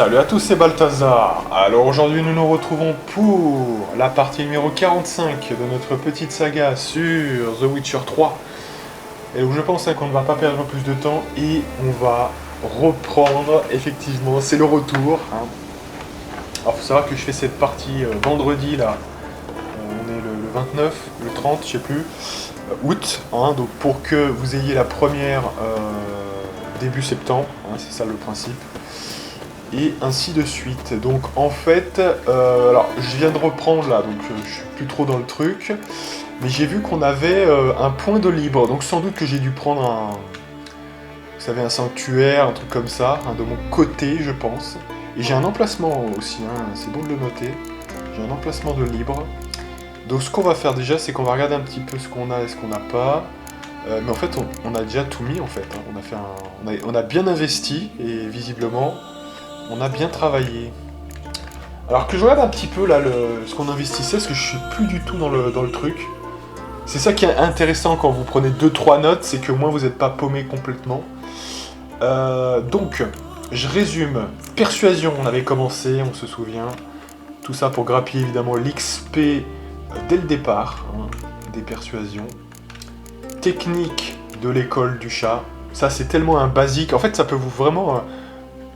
Salut à tous, c'est Balthazar. Alors aujourd'hui nous nous retrouvons pour la partie numéro 45 de notre petite saga sur The Witcher 3. Et donc je pense qu'on ne va pas perdre plus de temps et on va reprendre, effectivement, c'est le retour. Alors faut savoir que je fais cette partie vendredi là, on est le 29, le 30, je sais plus, août, donc pour que vous ayez la première début septembre, c'est ça le principe. Et ainsi de suite. Donc en fait, alors je viens de reprendre là, donc je suis plus trop dans le truc, mais j'ai vu qu'on avait un point de libre, donc sans doute que j'ai dû prendre un, vous savez, un sanctuaire, un truc comme ça, de mon côté je pense. Et j'ai un emplacement aussi, c'est bon de le noter, j'ai un emplacement de libre. Donc ce qu'on va faire déjà, c'est qu'on va regarder un petit peu ce qu'on a et ce qu'on n'a pas. Mais en fait, on a déjà tout mis en fait, on a bien investi et visiblement on a bien travaillé. Alors que je regarde un petit peu là ce qu'on investissait, parce que je suis plus du tout dans le truc. C'est ça qui est intéressant quand vous prenez 2-3 notes, c'est que au moins vous n'êtes pas paumé complètement. Donc, je résume. Persuasion, on avait commencé, on se souvient. Tout ça pour grappiller évidemment l'XP dès le départ, des persuasions. Technique de l'école du chat. Ça c'est tellement un basique. En fait ça peut vous vraiment...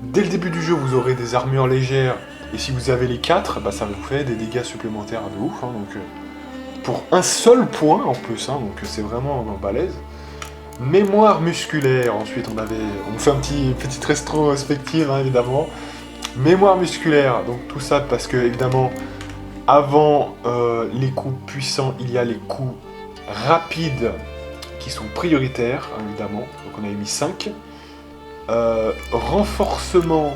Dès le début du jeu, vous aurez des armures légères, et si vous avez les 4, ça vous fait des dégâts supplémentaires de ouf, donc pour un seul point en plus, donc c'est vraiment balèze. Mémoire musculaire, ensuite on fait petite rétrospective évidemment. Mémoire musculaire, donc tout ça parce que évidemment, avant les coups puissants, il y a les coups rapides qui sont prioritaires, évidemment, donc on avait mis 5. Renforcement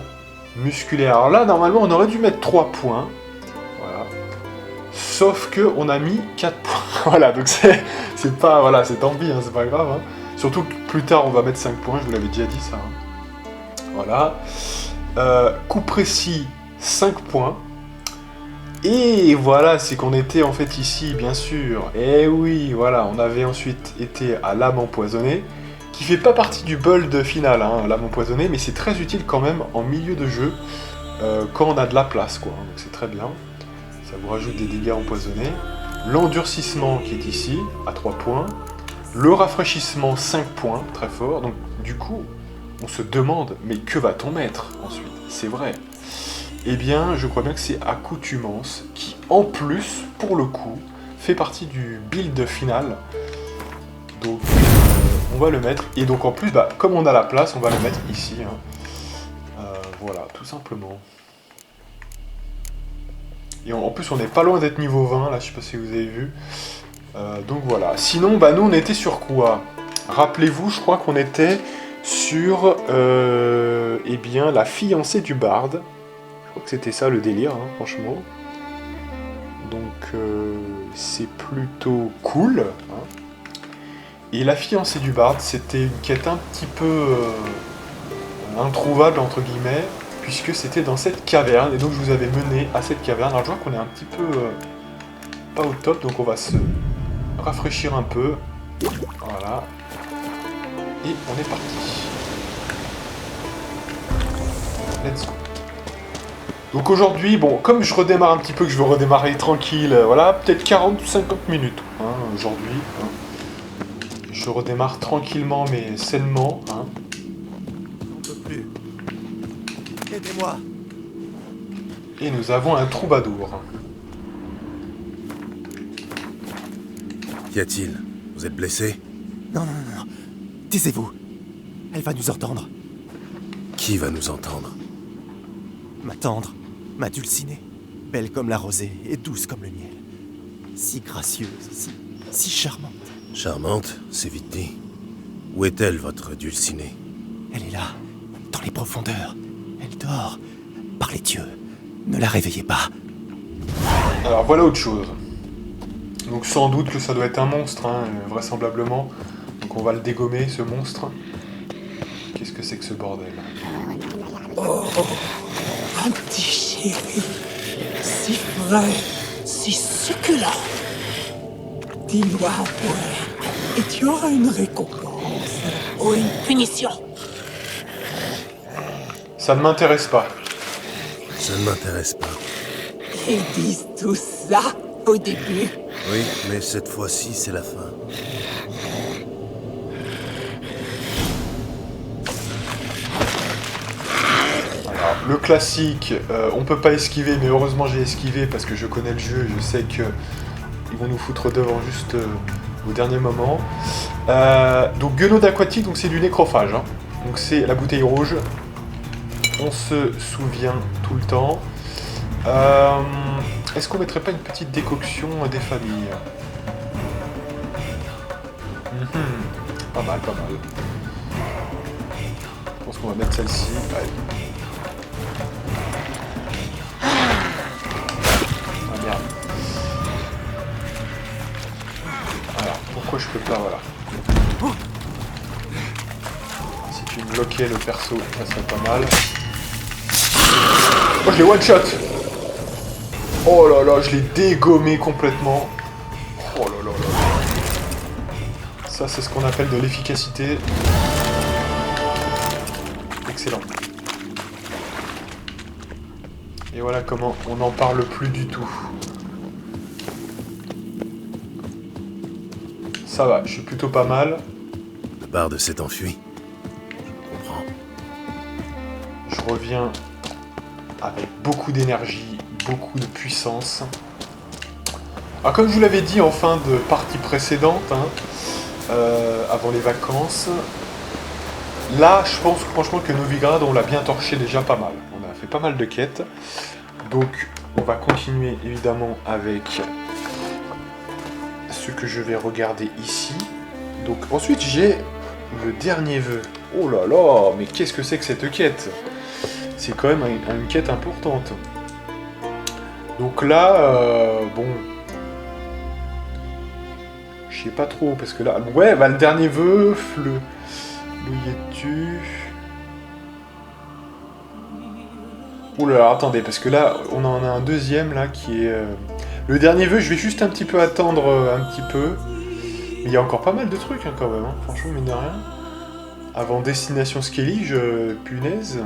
musculaire. Alors là, normalement, on aurait dû mettre 3 points. Voilà. Sauf que on a mis 4 points. Voilà, donc c'est pas... Voilà, c'est tant pis, c'est pas grave. Surtout que plus tard, on va mettre 5 points, je vous l'avais déjà dit ça. Voilà. Coup précis, 5 points. Et voilà, c'est qu'on était en fait ici, bien sûr. Et oui, voilà, on avait ensuite été à l'âme empoisonnée, qui fait pas partie du build final, l'âme empoisonnée, mais c'est très utile quand même en milieu de jeu, quand on a de la place, quoi. Donc c'est très bien, ça vous rajoute des dégâts empoisonnés. L'endurcissement qui est ici, à 3 points. Le rafraîchissement, 5 points, très fort. Donc du coup, on se demande, mais que va-t-on mettre ensuite? C'est vrai. Eh bien, je crois bien que c'est accoutumance, qui en plus, pour le coup, fait partie du build final. Donc... on va le mettre, et donc en plus, comme on a la place, on va le mettre ici. Voilà, tout simplement. Et en plus, on n'est pas loin d'être niveau 20, là, je sais pas si vous avez vu. Donc voilà. Sinon, nous, on était sur quoi? Rappelez-vous, je crois qu'on était sur, eh bien, la fiancée du barde. Je crois que c'était ça le délire, franchement. Donc, c'est plutôt cool, Et la fiancée du barde, c'était une quête un petit peu introuvable, entre guillemets, puisque c'était dans cette caverne, et donc je vous avais mené à cette caverne. Alors je vois qu'on est un petit peu pas au top, donc on va se rafraîchir un peu. Voilà. Et on est parti. Let's go. Donc aujourd'hui, comme je redémarre un petit peu, que je veux redémarrer tranquille, voilà, peut-être 40 ou 50 minutes, aujourd'hui. Je redémarre tranquillement mais sainement. On peut plus. Aidez-moi. Et nous avons un troubadour. Qu'y a-t-il? Vous êtes blessé? Non. Taisez-vous. Elle va nous entendre. Qui va nous entendre? Ma tendre, ma dulcinée. Belle comme la rosée et douce comme le miel. Si gracieuse, si charmante. Charmante, c'est vite dit. Où est-elle, votre dulcinée? Elle est là, dans les profondeurs. Elle dort. Par les dieux. Ne la réveillez pas. Alors voilà autre chose. Donc sans doute que ça doit être un monstre, vraisemblablement. Donc on va le dégommer, ce monstre. Qu'est-ce que c'est que ce bordel? Oh, un petit chéri, si frais, si succulent. Dis-moi un peu, et tu auras une récompense ou une punition. Ça ne m'intéresse pas. Ça ne m'intéresse pas. Ils disent tout ça au début. Oui, mais cette fois-ci, c'est la fin. Alors, le classique, on peut pas esquiver, mais heureusement j'ai esquivé parce que je connais le jeu, je sais que ils vont nous foutre devant juste au dernier moment. Donc guenaude aquatique, donc c'est du nécrophage. Hein. Donc c'est la bouteille rouge. On se souvient tout le temps. Est-ce qu'on mettrait pas une petite décoction des familles? Pas mal, pas mal. Je pense qu'on va mettre celle-ci. Allez. Ah merde. Alors, pourquoi je peux pas, voilà. Si tu me bloquais le perso, ça serait pas mal. Oh, je l'ai one shot. Oh là là, je l'ai dégommé complètement. Oh là là là. Ça, c'est ce qu'on appelle de l'efficacité. Excellent. Et voilà comment on n'en parle plus du tout. Ça va, je suis plutôt pas mal. Le barde s'est enfui. Je comprends. Je reviens avec beaucoup d'énergie, beaucoup de puissance. Alors comme je vous l'avais dit en fin de partie précédente, hein, avant les vacances, là je pense franchement que Novigrad on l'a bien torché déjà pas mal. On a fait pas mal de quêtes. Donc on va continuer évidemment avec ce que je vais regarder ici. Donc ensuite j'ai le dernier vœu. Oh là là, mais qu'est-ce que c'est que cette quête? C'est quand même une quête importante. Donc là, bon... Je sais pas trop, parce que là... Ouais, bah le dernier vœu, où y es-tu? Ouh là là, attendez, parce que là, on en a un deuxième, là, qui est... Le dernier vœu, je vais juste un petit peu attendre, un petit peu. Mais il y a encore pas mal de trucs, hein, quand même, hein. Franchement, mine de rien. Avant Destination Skellige, punaise.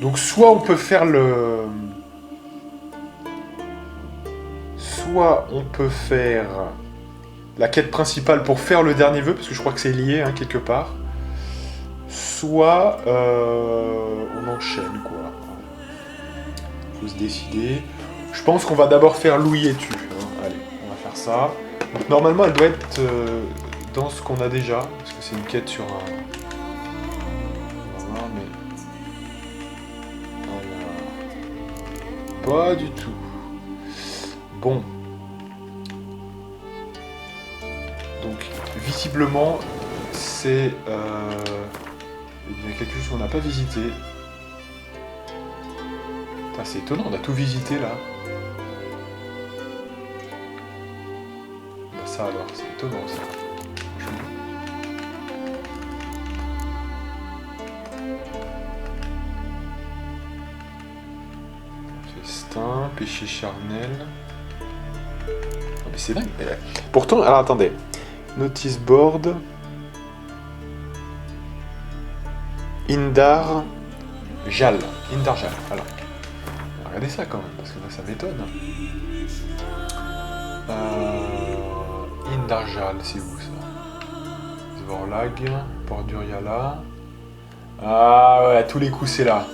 Donc soit on peut faire le... Soit on peut faire la quête principale pour faire le dernier vœu, parce que je crois que c'est lié, hein, quelque part. Soit on enchaîne, quoi. Faut se décider. Je pense qu'on va d'abord faire Louis et tu. Hein. Allez, on va faire ça. Donc, normalement, elle doit être dans ce qu'on a déjà, parce que c'est une quête sur un... On va voir, mais... Voilà. Pas du tout. Bon. Donc, visiblement, c'est... Il y a quelque chose qu'on n'a pas visité. Putain, c'est étonnant, on a tout visité, là. Bah ça, alors, c'est étonnant, ça. Festin, péché charnel... Mais c'est dingue. Pourtant, alors attendez. Notice board. Indar Jal. Indar Jal. Alors, regardez ça quand même, parce que là, ça m'étonne. Indar Jal, c'est où ça? Zvorlag, Port d'Uriala. Ah ouais, à tous les coups, c'est là.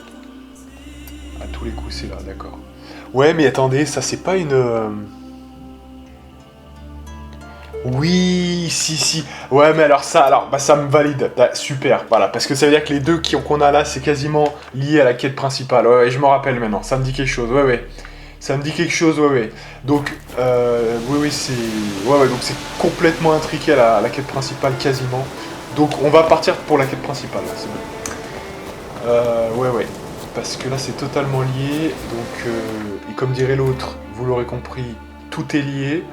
À tous les coups, c'est là, d'accord. Ouais, mais attendez, ça, c'est pas une... Oui, si. Ouais, mais alors ça, ça me valide. Ah, super, voilà. Parce que ça veut dire que les deux qu'on a là, c'est quasiment lié à la quête principale. Ouais, je me rappelle maintenant. Ça me dit quelque chose, ouais. Ça me dit quelque chose, ouais. Donc, oui, c'est... Ouais, donc c'est complètement intriqué à la quête principale, quasiment. Donc, on va partir pour la quête principale, là, c'est bon. Ouais. Parce que là, c'est totalement lié. Donc, et comme dirait l'autre, vous l'aurez compris, tout est lié.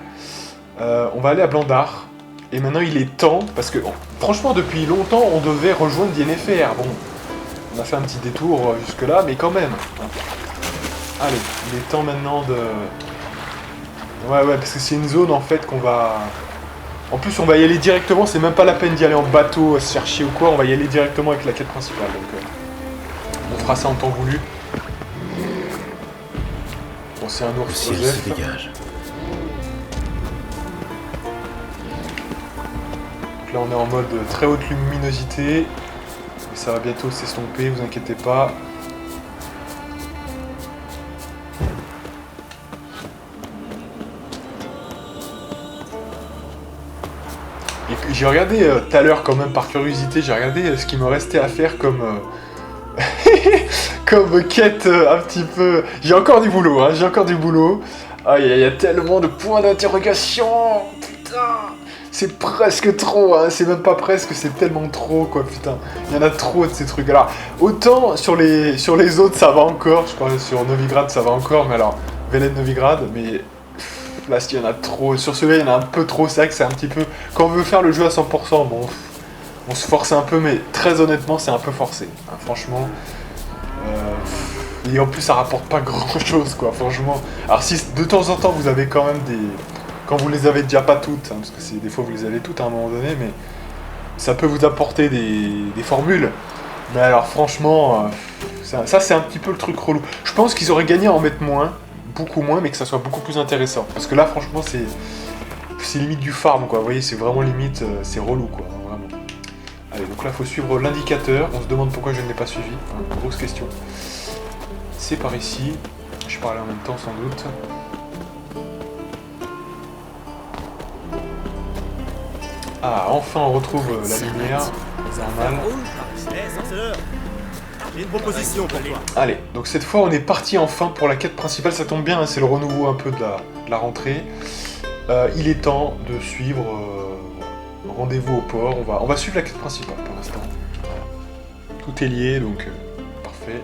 On va aller à Blandar. Et maintenant il est temps, parce que franchement depuis longtemps on devait rejoindre Yennefer. Bon, on a fait un petit détour jusque là, mais quand même. Allez, il est temps maintenant de... Ouais, parce que c'est une zone en fait qu'on va... En plus on va y aller directement, c'est même pas la peine d'y aller en bateau, à se chercher ou quoi, on va y aller directement avec la quête principale. Donc, On fera ça en temps voulu. Bon, c'est un Le ours ciel Joseph. se dégage. Donc là, on est en mode très haute luminosité. Et ça va bientôt s'estomper, vous inquiétez pas. Et j'ai regardé tout à l'heure quand même par curiosité, j'ai regardé ce qu'il me restait à faire comme comme quête un petit peu. J'ai encore du boulot, hein, j'ai encore du boulot. Ah, il y a tellement de points d'interrogation. Putain, c'est presque trop, hein, c'est même pas presque, c'est tellement trop quoi, putain. Il y en a trop de ces trucs. Alors, autant sur les autres ça va encore, je crois sur Novigrad ça va encore, mais alors Velen Novigrad, mais là, s'il y en a trop, sur celui-là, il y en a un peu trop, c'est vrai que c'est un petit peu... Quand on veut faire le jeu à 100%, bon, on se force un peu, mais très honnêtement, c'est un peu forcé, hein, franchement. Et en plus, ça rapporte pas grand-chose, quoi, franchement. Alors si de temps en temps, vous avez quand même des... Quand vous les avez déjà pas toutes, hein, parce que des fois, vous les avez toutes à un moment donné, mais ça peut vous apporter des formules. Mais alors, franchement, ça c'est un petit peu le truc relou. Je pense qu'ils auraient gagné à en mettre moins, beaucoup moins, mais que ça soit beaucoup plus intéressant. Parce que là, franchement, c'est limite du farm, quoi. Vous voyez, c'est vraiment limite, c'est relou, quoi, vraiment. Allez, donc là, il faut suivre l'indicateur. On se demande pourquoi je ne l'ai pas suivi. Hein, grosse question. C'est par ici. Je parlais en même temps, sans doute. Ah, enfin, on retrouve la lumière. Normal. J'ai une proposition pour toi. Allez, donc cette fois on est parti enfin pour la quête principale, ça tombe bien, hein, c'est le renouveau un peu de la rentrée. Il est temps de suivre rendez-vous au port, on va suivre la quête principale pour l'instant. Tout est lié, donc parfait.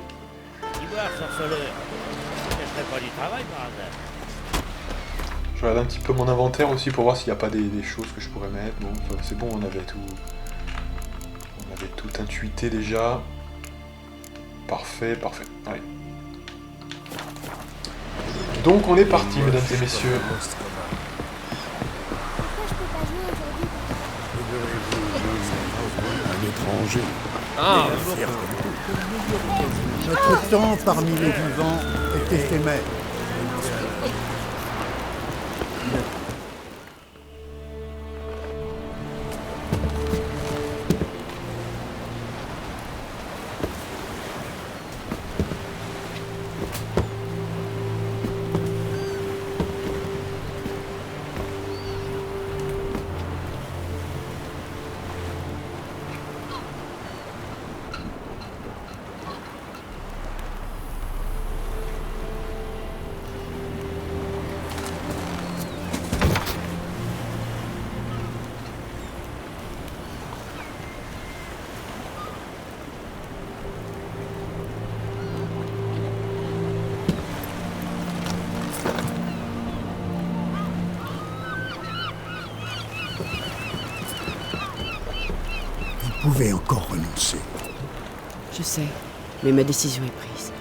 Je regarde un petit peu mon inventaire aussi pour voir s'il n'y a pas des choses que je pourrais mettre. Bon, c'est bon, on avait tout intuité déjà. Parfait, parfait. Allez. Donc on est parti, mesdames et messieurs. Un étranger. Ah, Notre temps parmi les vivants est éphémère. Vous pouvez encore renoncer. Je sais, mais ma décision est prise.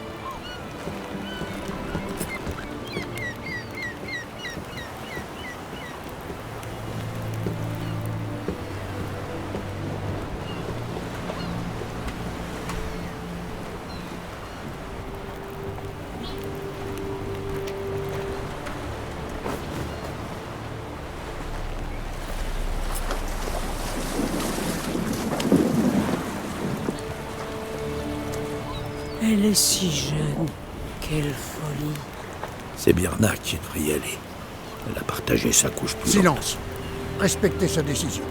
Elle est si jeune. Quelle folie. C'est Birna qui devrait y aller. Elle a partagé sa couche plus Silence. Respectez sa décision.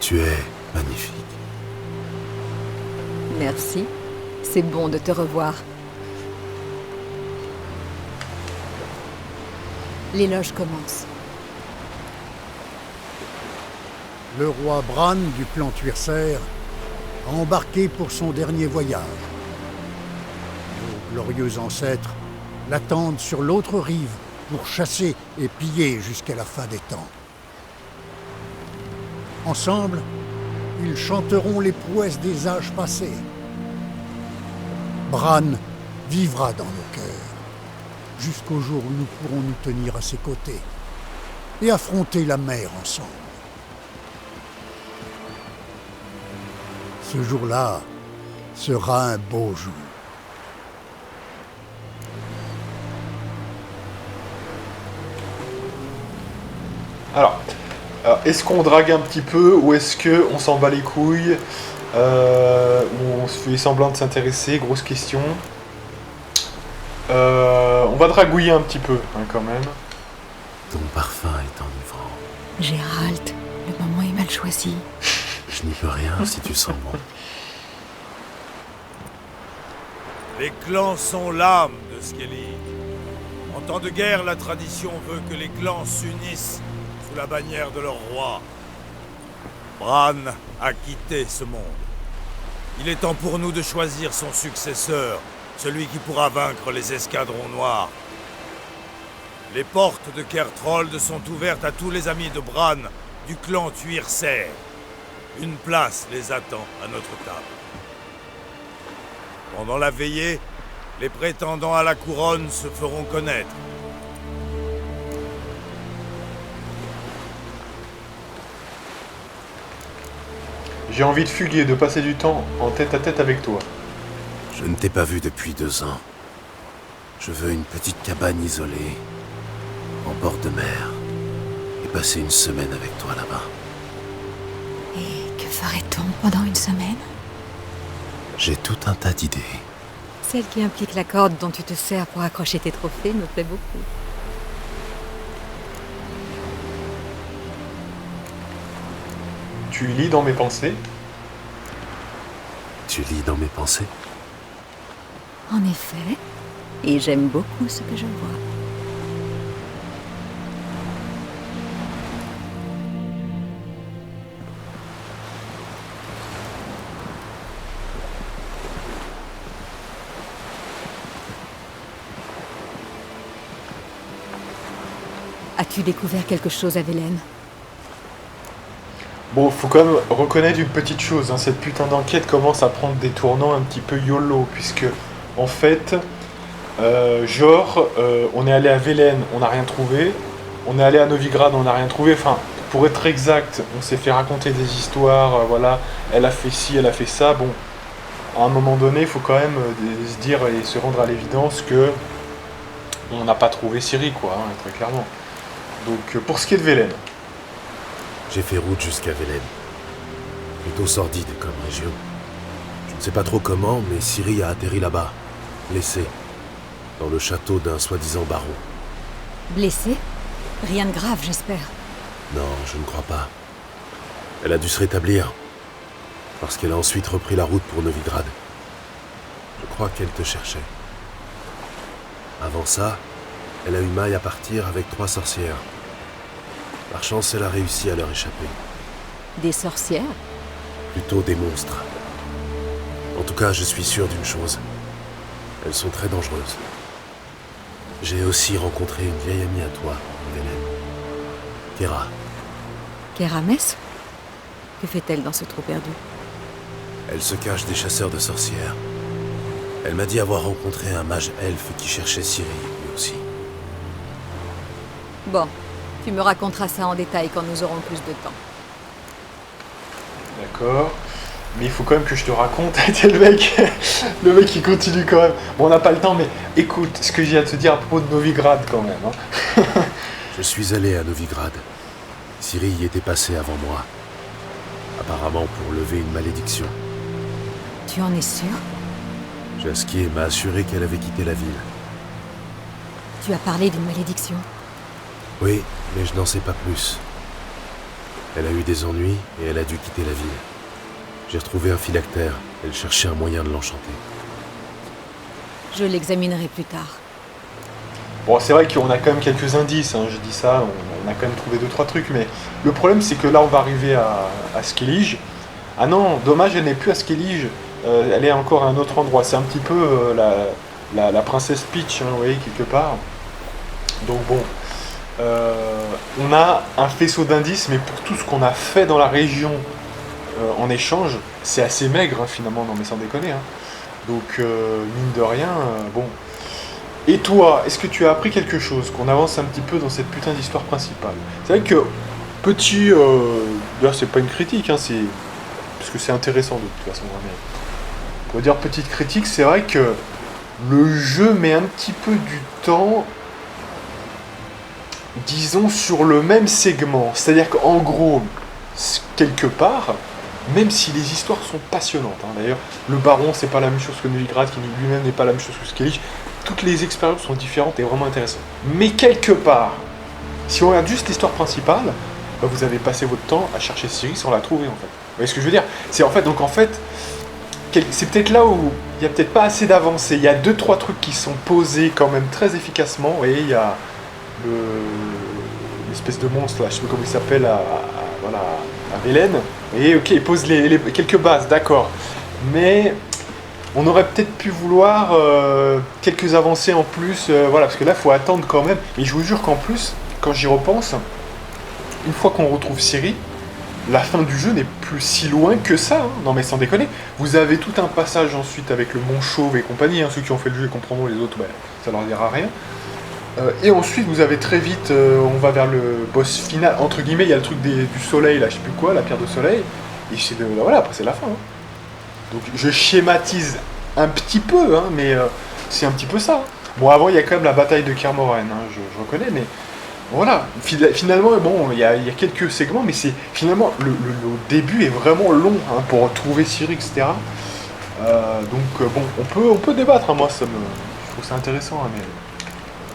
Tu es magnifique. Merci. C'est bon de te revoir. L'éloge commence. Le roi Bran du clan Tuirser a embarqué pour son dernier voyage. Nos glorieux ancêtres l'attendent sur l'autre rive pour chasser et piller jusqu'à la fin des temps. Ensemble, ils chanteront les prouesses des âges passés. Bran vivra dans nos cœurs, jusqu'au jour où nous pourrons nous tenir à ses côtés et affronter la mer ensemble. Ce jour-là sera un beau jour. Alors, est-ce qu'on drague un petit peu ou est-ce qu'on s'en bat les couilles ou on se fait semblant de s'intéresser? Grosse question. On va dragouiller un petit peu, hein, quand même. Ton parfum est enivrant. Gérald, le moment est mal choisi. Je n'y peux rien si tu sens bon. Les clans sont l'âme de Skellige. En temps de guerre, la tradition veut que les clans s'unissent sous la bannière de leur roi. Bran a quitté ce monde. Il est temps pour nous de choisir son successeur, celui qui pourra vaincre les escadrons noirs. Les portes de Kertrold sont ouvertes à tous les amis de Bran du clan Tuirser. Une place les attend à notre table. Pendant la veillée, les prétendants à la couronne se feront connaître. J'ai envie de fuguer, de passer du temps en tête à tête avec toi. Je ne t'ai pas vu depuis 2 ans. Je veux une petite cabane isolée, en bord de mer, et passer une semaine avec toi là-bas. Et que ferait-on pendant une semaine? J'ai tout un tas d'idées. Celle qui implique la corde dont tu te sers pour accrocher tes trophées me plaît beaucoup. Tu lis dans mes pensées. Tu lis dans mes pensées? En effet, et j'aime beaucoup ce que je vois. As-tu découvert quelque chose à Velen? Bon, faut quand même reconnaître une petite chose, hein, cette putain d'enquête commence à prendre des tournants un petit peu YOLO, puisque, en fait, on est allé à Velen, on n'a rien trouvé, on est allé à Novigrad, on n'a rien trouvé, enfin, pour être exact, on s'est fait raconter des histoires, voilà, elle a fait ci, elle a fait ça, bon, à un moment donné, il faut quand même se dire et se rendre à l'évidence que on n'a pas trouvé Ciri, quoi, hein, très clairement. Donc, pour ce qui est de Velen, J'ai fait route jusqu'à Velen. Plutôt sordide comme région. Je ne sais pas trop comment, mais Ciri a atterri là-bas, blessée, dans le château d'un soi-disant baron. Blessé? Rien de grave, j'espère. Non, je ne crois pas. Elle a dû se rétablir, parce qu'elle a ensuite repris la route pour Novigrad. Je crois qu'elle te cherchait. Avant ça, elle a eu maille à partir avec 3 sorcières. Par chance, elle a réussi à leur échapper. Des sorcières? Plutôt des monstres. En tout cas, je suis sûr d'une chose. Elles sont très dangereuses. J'ai aussi rencontré une vieille amie à toi, Velen. Kera. Kerames? Que fait-elle dans ce trou perdu? Elle se cache des chasseurs de sorcières. Elle m'a dit avoir rencontré un mage elfe qui cherchait Ciri, lui aussi. Bon, tu me raconteras ça en détail quand nous aurons plus de temps. d'accord. Mais il faut quand même que je te raconte, le mec qui continue quand même. Bon, on n'a pas le temps, mais écoute ce que j'ai à te dire à propos de Novigrad quand même. Hein. Je suis allé à Novigrad. Ciri y était passée avant moi. Apparemment pour lever une malédiction. Tu en es sûr? Jaskier m'a assuré qu'elle avait quitté la ville. Tu as parlé d'une malédiction? Oui, mais je n'en sais pas plus. Elle a eu des ennuis et elle a dû quitter la ville. J'ai retrouvé un phylactère. Elle cherchait un moyen de l'enchanter. Je l'examinerai plus tard. Bon, c'est vrai qu'on a quand même quelques indices, hein, je dis ça, on a quand même trouvé 2-3 trucs, mais le problème c'est que là on va arriver à Skellige. Ah non, dommage, elle n'est plus à Skellige, elle est encore à un autre endroit. C'est un petit peu la princesse Peach, hein, vous voyez, quelque part. Donc bon, on a un faisceau d'indices, mais pour tout ce qu'on a fait dans la région en échange, c'est assez maigre hein, finalement, non mais sans déconner. Hein. Donc mine de rien, bon. Et toi, est-ce que tu as appris quelque chose, qu'on avance un petit peu dans cette putain d'histoire principale? C'est vrai que petit, d'ailleurs c'est pas une critique, hein, c'est parce que c'est intéressant de toute façon. Mais pour dire petite critique, c'est vrai que le jeu met un petit peu du temps, disons, sur le même segment. C'est-à-dire qu'en gros, quelque part, même si les histoires sont passionnantes, hein, d'ailleurs, le Baron, c'est pas la même chose que Novigrad, qui lui-même n'est pas la même chose que Skellige, toutes les expériences sont différentes et vraiment intéressantes. Mais quelque part, si on regarde juste l'histoire principale, bah vous avez passé votre temps à chercher Ciri sans la trouver, en fait. Vous voyez ce que je veux dire? C'est en fait, c'est peut-être là où il n'y a peut-être pas assez d'avancée. Il y a 2-3 trucs qui sont posés quand même très efficacement. Vous voyez, il y a l'espèce de monstre, là, je sais pas comment il s'appelle, voilà, à Vélène. Et ok, il pose quelques bases, d'accord. Mais on aurait peut-être pu vouloir quelques avancées en plus, voilà, parce que là, il faut attendre quand même. Et je vous jure qu'en plus, quand j'y repense, une fois qu'on retrouve Ciri, la fin du jeu n'est plus si loin que ça, hein. Non mais sans déconner. Vous avez tout un passage ensuite avec le Mont Chauve et compagnie, hein. Ceux qui ont fait le jeu comprendront, les autres, bah, ça leur dira rien. Et ensuite, vous avez très vite, on va vers le boss final, entre guillemets, il y a le truc du soleil, là, je sais plus quoi, la pierre de soleil, et voilà, après c'est la fin. Hein. Donc je schématise un petit peu, hein, mais c'est un petit peu ça. Bon, avant, il y a quand même la bataille de Kaer Morhen, hein, je reconnais, mais voilà. Finalement, bon, il y a quelques segments, mais c'est finalement, le début est vraiment long hein, pour trouver Ciri, etc. Donc bon, on peut débattre, hein, moi, je trouve ça intéressant, hein, mais...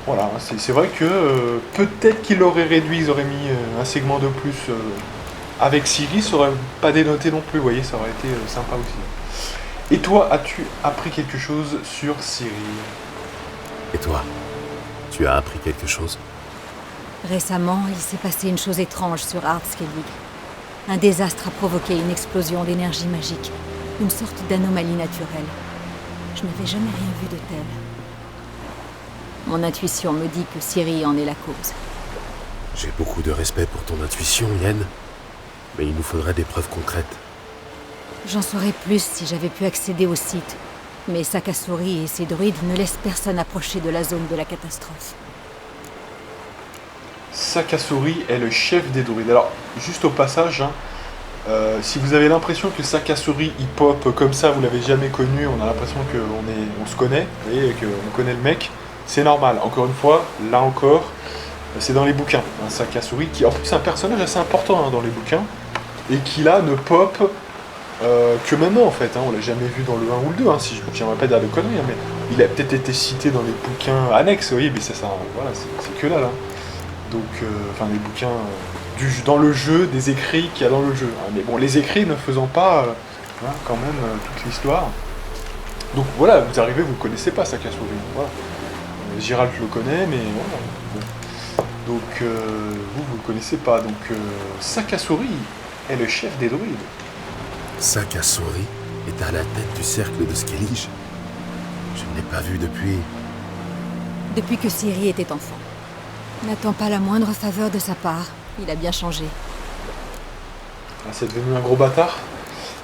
Voilà, c'est vrai que peut-être qu'ils l'auraient réduit, ils auraient mis un segment de plus avec Ciri, ça aurait pas dénoté non plus, vous voyez, ça aurait été sympa aussi. Et toi, as-tu appris quelque chose sur Ciri? Et toi, tu as appris quelque chose? Récemment, il s'est passé une chose étrange sur Ardskellig. Un désastre a provoqué une explosion d'énergie magique, une sorte d'anomalie naturelle. Je n'avais jamais rien vu de tel. Mon intuition me dit que Ciri en est la cause. J'ai beaucoup de respect pour ton intuition, Yen, mais il nous faudrait des preuves concrètes. J'en saurais plus si j'avais pu accéder au site, mais Sakasuri et ses druides ne laissent personne approcher de la zone de la catastrophe. Sakasuri est le chef des druides. Alors, juste au passage, hein, si vous avez l'impression que Sakasuri il pop comme ça, vous l'avez jamais connu, on a l'impression qu'on se connaît, vous voyez, qu'on connaît le mec. C'est normal, encore une fois, là encore, c'est dans les bouquins. Un Sakasuri qui, en plus, c'est un personnage assez important hein, dans les bouquins, et qui là ne pop que maintenant en fait. Hein. On l'a jamais vu dans le 1 ou le 2, hein, si j'aimerais pas dire de conneries, hein, mais il a peut-être été cité dans les bouquins annexes, vous voyez, mais ça voilà, c'est que là. Donc, enfin, les bouquins dans le jeu, des écrits qu'il y a dans le jeu. Hein. Mais bon, les écrits ne faisant pas voilà, quand même toute l'histoire. Donc voilà, vous arrivez, vous ne connaissez pas Sakasuri. Voilà. Gérald le connaît, mais voilà. Bon. Donc, vous le connaissez pas. Donc, Sakasuri est le chef des druides. Sakasuri est à la tête du cercle de Skellige. Je ne l'ai pas vu depuis... Depuis que Ciri était enfant. N'attends pas la moindre faveur de sa part. Il a bien changé. Ah, c'est devenu un gros bâtard.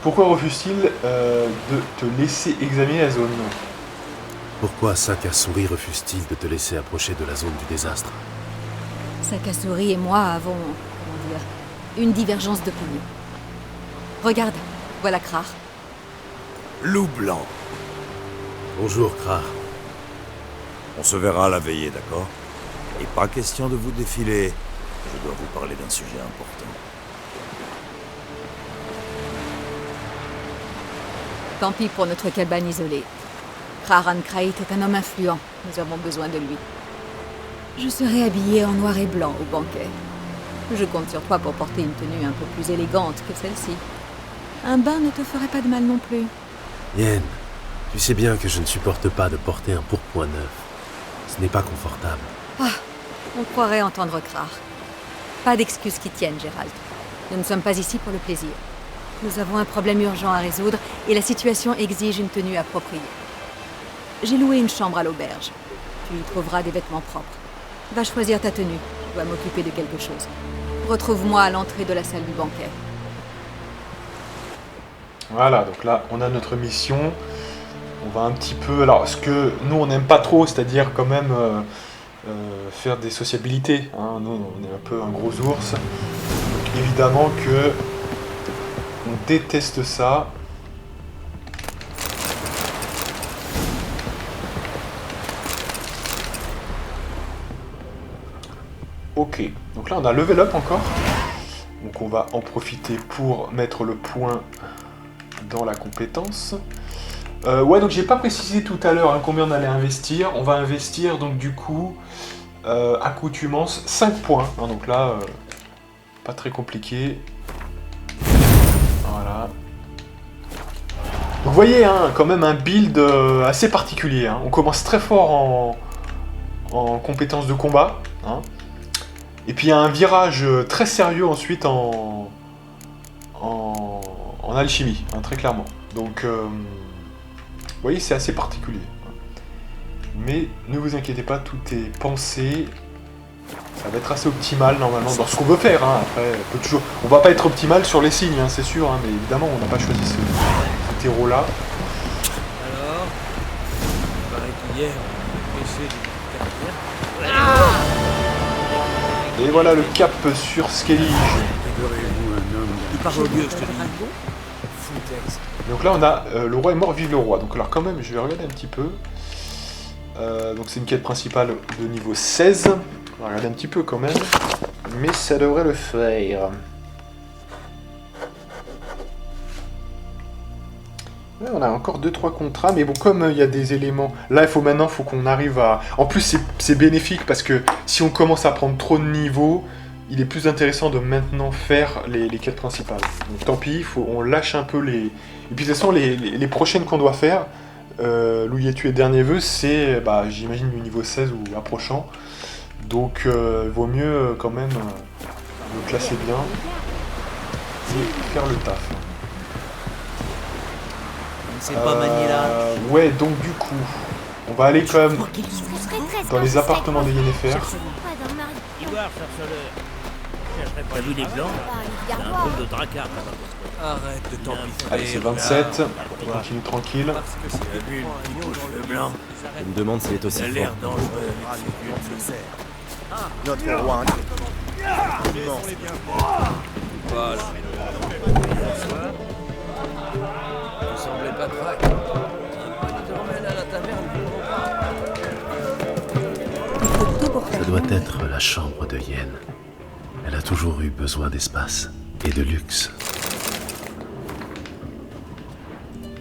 Pourquoi refuse-t-il de te laisser examiner la zone? Pourquoi Sakasuri refuse-t-il de te laisser approcher de la zone du désastre? Sakasuri et moi avons, comment dire, une divergence d'opinion. Regarde, voilà Krar. Loup blanc. Bonjour, Krar. On se verra à la veillée, d'accord? Et pas question de vous défiler. Je dois vous parler d'un sujet important. Tant pis pour notre cabane isolée. Krar Ankrait est un homme influent. Nous avons besoin de lui. Je serai habillée en noir et blanc au banquet. Je compte sur toi pour porter une tenue un peu plus élégante que celle-ci. Un bain ne te ferait pas de mal non plus. Yen, tu sais bien que je ne supporte pas de porter un pourpoint neuf. Ce n'est pas confortable. On croirait entendre Krar. Pas d'excuses qui tiennent, Gérald. Nous ne sommes pas ici pour le plaisir. Nous avons un problème urgent à résoudre et la situation exige une tenue appropriée. J'ai loué une chambre à l'auberge. Tu y trouveras des vêtements propres. Va choisir ta tenue. Je dois m'occuper de quelque chose. Retrouve-moi à l'entrée de la salle du banquet. Voilà, donc là, on a notre mission. On va un petit peu... Alors, ce que nous, on n'aime pas trop, c'est-à-dire quand même faire des sociabilités. Hein. Nous, on est un peu un gros ours. Donc, évidemment que on déteste ça. Ok, donc là, on a level up encore. Donc, on va en profiter pour mettre le point dans la compétence. Ouais, donc j'ai pas précisé tout à l'heure combien on allait investir. On va investir donc du coup accoutumance 5 points. Hein, donc là, pas très compliqué. Voilà. Donc vous voyez, hein, quand même un build assez particulier. Hein. On commence très fort en compétences de combat. Hein. Et puis il y a un virage très sérieux ensuite en alchimie, hein, très clairement. Donc... vous voyez, c'est assez particulier. Mais ne vous inquiétez pas, tout est pensé. Ça va être assez optimal normalement dans ce qu'on veut faire. Hein. Après, on va pas être optimal sur les signes, hein, c'est sûr. Hein, mais évidemment, on n'a pas choisi ce terreau-là. Alors, il paraît qu'hier, on a pêché des caractères. Et voilà le cap sur Skellige. Il parle au lieu, je te dis. Foutex. Donc là on a le roi est mort, vive le roi. Donc alors quand même je vais regarder un petit peu. Donc c'est une quête principale de niveau 16. On va regarder un petit peu quand même. Mais ça devrait le faire. Ouais, on a encore 2-3 contrats, mais bon comme il y a des éléments... Là il faut qu'on arrive à... En plus c'est bénéfique parce que si on commence à prendre trop de niveaux, il est plus intéressant de maintenant faire les quêtes principales. Donc tant pis, on lâche un peu les... Et puis de toute façon, les prochaines qu'on doit faire, Louis-tu et Dernier Vœu, c'est, j'imagine, du niveau 16 ou approchant. Donc il vaut mieux quand même le classer bien et faire le taf. C'est pas manié là. Ouais, donc du coup, on va aller quand même dans les appartements de Yennefer. T'as vu les blancs? C'est un drôle de dracard. Arrête de t'empiffrer. Allez, c'est 27, on continue tranquille. Parce que c'est la bulle qui bouge le blanc. Je me demande s'il est aussi Ça a fort. l'air dangereux. Notre roi Voilà. Hier soir, tu semblais pas crack. Tu te remènes à la taverne pour Ça doit être la chambre de Yen. Elle a toujours eu besoin d'espace et de luxe.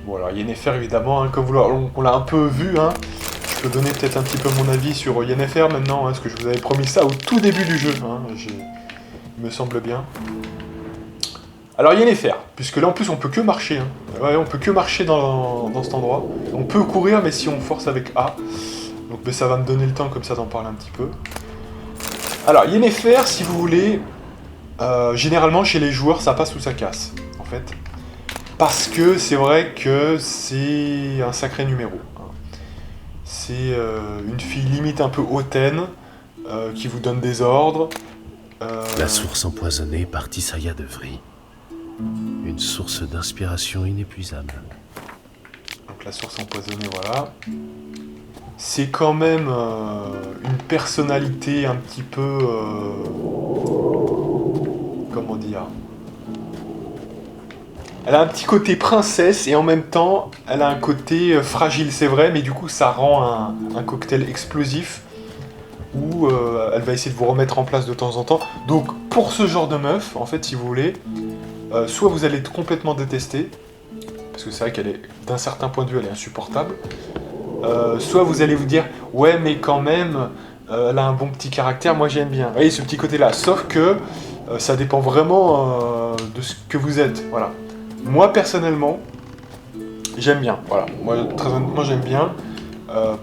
Bon alors Yennefer évidemment, hein, comme on l'a un peu vu, hein, je peux donner peut-être un petit peu mon avis sur Yennefer maintenant, hein, parce que je vous avais promis ça au tout début du jeu, hein, il me semble bien. Alors Yennefer, puisque là en plus on peut que marcher, hein. Ouais, on peut que marcher dans cet endroit. On peut courir mais si on force avec A, donc ça va me donner le temps comme ça d'en parler un petit peu. Alors Yennefer, si vous voulez, généralement chez les joueurs ça passe ou ça casse, en fait. Parce que c'est vrai que c'est un sacré numéro. C'est une fille limite un peu hautaine, qui vous donne des ordres. La source empoisonnée par Tissaia de Vry. Une source d'inspiration inépuisable. Donc la source empoisonnée, voilà. C'est quand même une personnalité un petit peu... comment dire ? Elle a un petit côté princesse et en même temps, elle a un côté fragile, c'est vrai, mais du coup, ça rend un cocktail explosif où elle va essayer de vous remettre en place de temps en temps. Donc, pour ce genre de meuf, en fait, si vous voulez, soit vous allez être complètement détester, parce que c'est vrai qu'elle est, d'un certain point de vue, elle est insupportable, soit vous allez vous dire, ouais, mais quand même, elle a un bon petit caractère, moi j'aime bien. Vous voyez, ce petit côté-là, sauf que ça dépend vraiment de ce que vous êtes, voilà. Moi, personnellement, j'aime bien, voilà. Moi, très honnêtement, j'aime bien.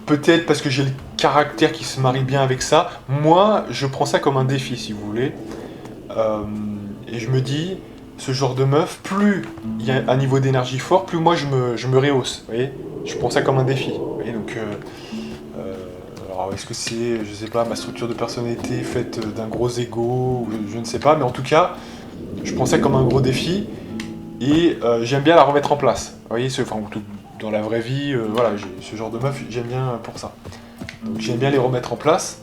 Peut-être parce que j'ai caractère qui se marie bien avec ça. Moi, je prends ça comme un défi, si vous voulez. Et je me dis, ce genre de meuf, plus il y a un niveau d'énergie fort, plus moi je me rehausse. Vous voyez, je prends ça comme un défi. Vous voyez, donc, alors est-ce que c'est, je sais pas, ma structure de personnalité faite d'un gros ego, ou je ne sais pas, mais en tout cas, je prends ça comme un gros défi et j'aime bien la remettre en place. Vous voyez, enfin, dans la vraie vie, voilà, ce genre de meuf, j'aime bien pour ça. Donc j'aime bien les remettre en place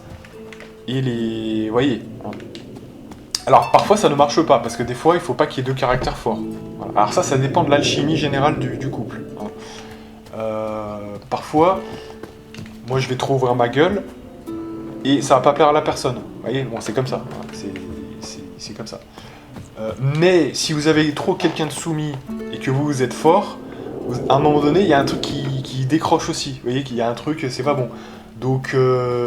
et les, voyez. Hein. Alors parfois ça ne marche pas parce que des fois il faut pas qu'il y ait deux caractères forts. Voilà. Alors ça dépend de l'alchimie générale du couple. Hein. Parfois, moi je vais trop ouvrir ma gueule et ça va pas plaire à la personne. Vous voyez, bon c'est comme ça. Hein. C'est comme ça. Mais si vous avez trop quelqu'un de soumis et que vous êtes fort, à un moment donné il y a un truc qui décroche aussi. Vous voyez qu'il y a un truc, c'est pas bon. Donc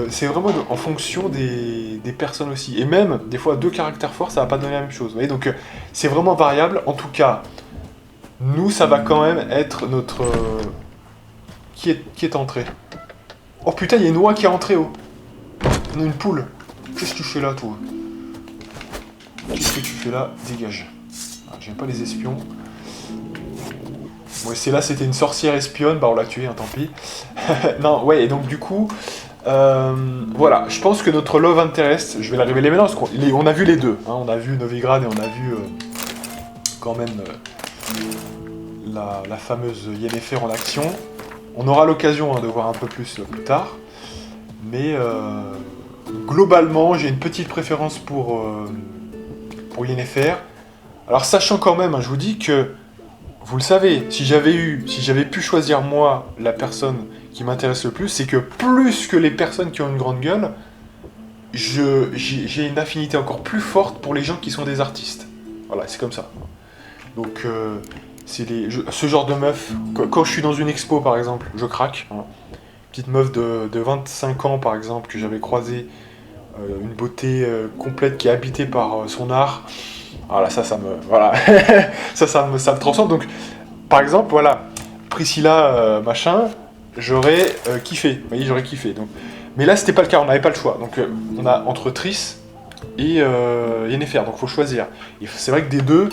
c'est vraiment en fonction des personnes aussi. Et même, des fois, deux caractères forts, ça va pas donner la même chose. Vous voyez, donc c'est vraiment variable. En tout cas, nous, ça va quand même être notre... Qui est entré? Oh putain, il y a une oie qui est entrée, oh. Une poule. Qu'est-ce que tu fais là, toi? Qu'est-ce que tu fais là? Dégage. Ah, j'aime pas les espions. Ouais, c'est là, c'était une sorcière espionne, bah on l'a tuée, hein, tant pis. Non, ouais, et donc du coup, voilà, je pense que notre love interest, je vais la révéler maintenant, parce qu'on a vu les deux, hein, on a vu Novigrad et on a vu quand même la fameuse Yennefer en action. On aura l'occasion de voir un peu plus tard, mais globalement, j'ai une petite préférence pour Yennefer. Alors sachant quand même, hein, je vous dis que vous le savez, si j'avais pu choisir moi la personne qui m'intéresse le plus, c'est que plus que les personnes qui ont une grande gueule, j'ai une affinité encore plus forte pour les gens qui sont des artistes. Voilà, c'est comme ça. Donc, ce genre de meuf, quand je suis dans une expo par exemple, je craque. Hein. Petite meuf de 25 ans par exemple, que j'avais croisée, une beauté complète qui est habitée par son art. Voilà, ça me transcende. Donc, par exemple, voilà, Priscilla, machin, j'aurais kiffé. Vous voyez, j'aurais kiffé. Donc, mais là, c'était pas le cas, on n'avait pas le choix. Donc, on a entre Triss et Yennefer, donc faut choisir. Et c'est vrai que des deux,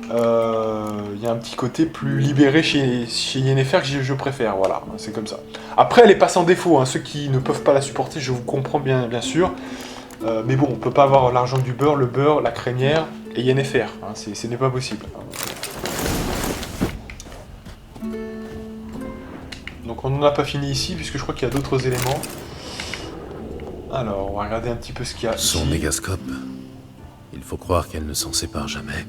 il y a un petit côté plus libéré chez Yennefer que je préfère. Voilà, c'est comme ça. Après, elle est pas sans défaut. Hein. Ceux qui ne peuvent pas la supporter, je vous comprends bien sûr. Mais bon, on peut pas avoir l'argent du beurre, le beurre, la crémière et Yennefer, hein, ce n'est pas possible. Donc on n'en a pas fini ici, puisque je crois qu'il y a d'autres éléments. Alors, on va regarder un petit peu ce qu'il y a ici. Son mégascope. Il faut croire qu'elle ne s'en sépare jamais.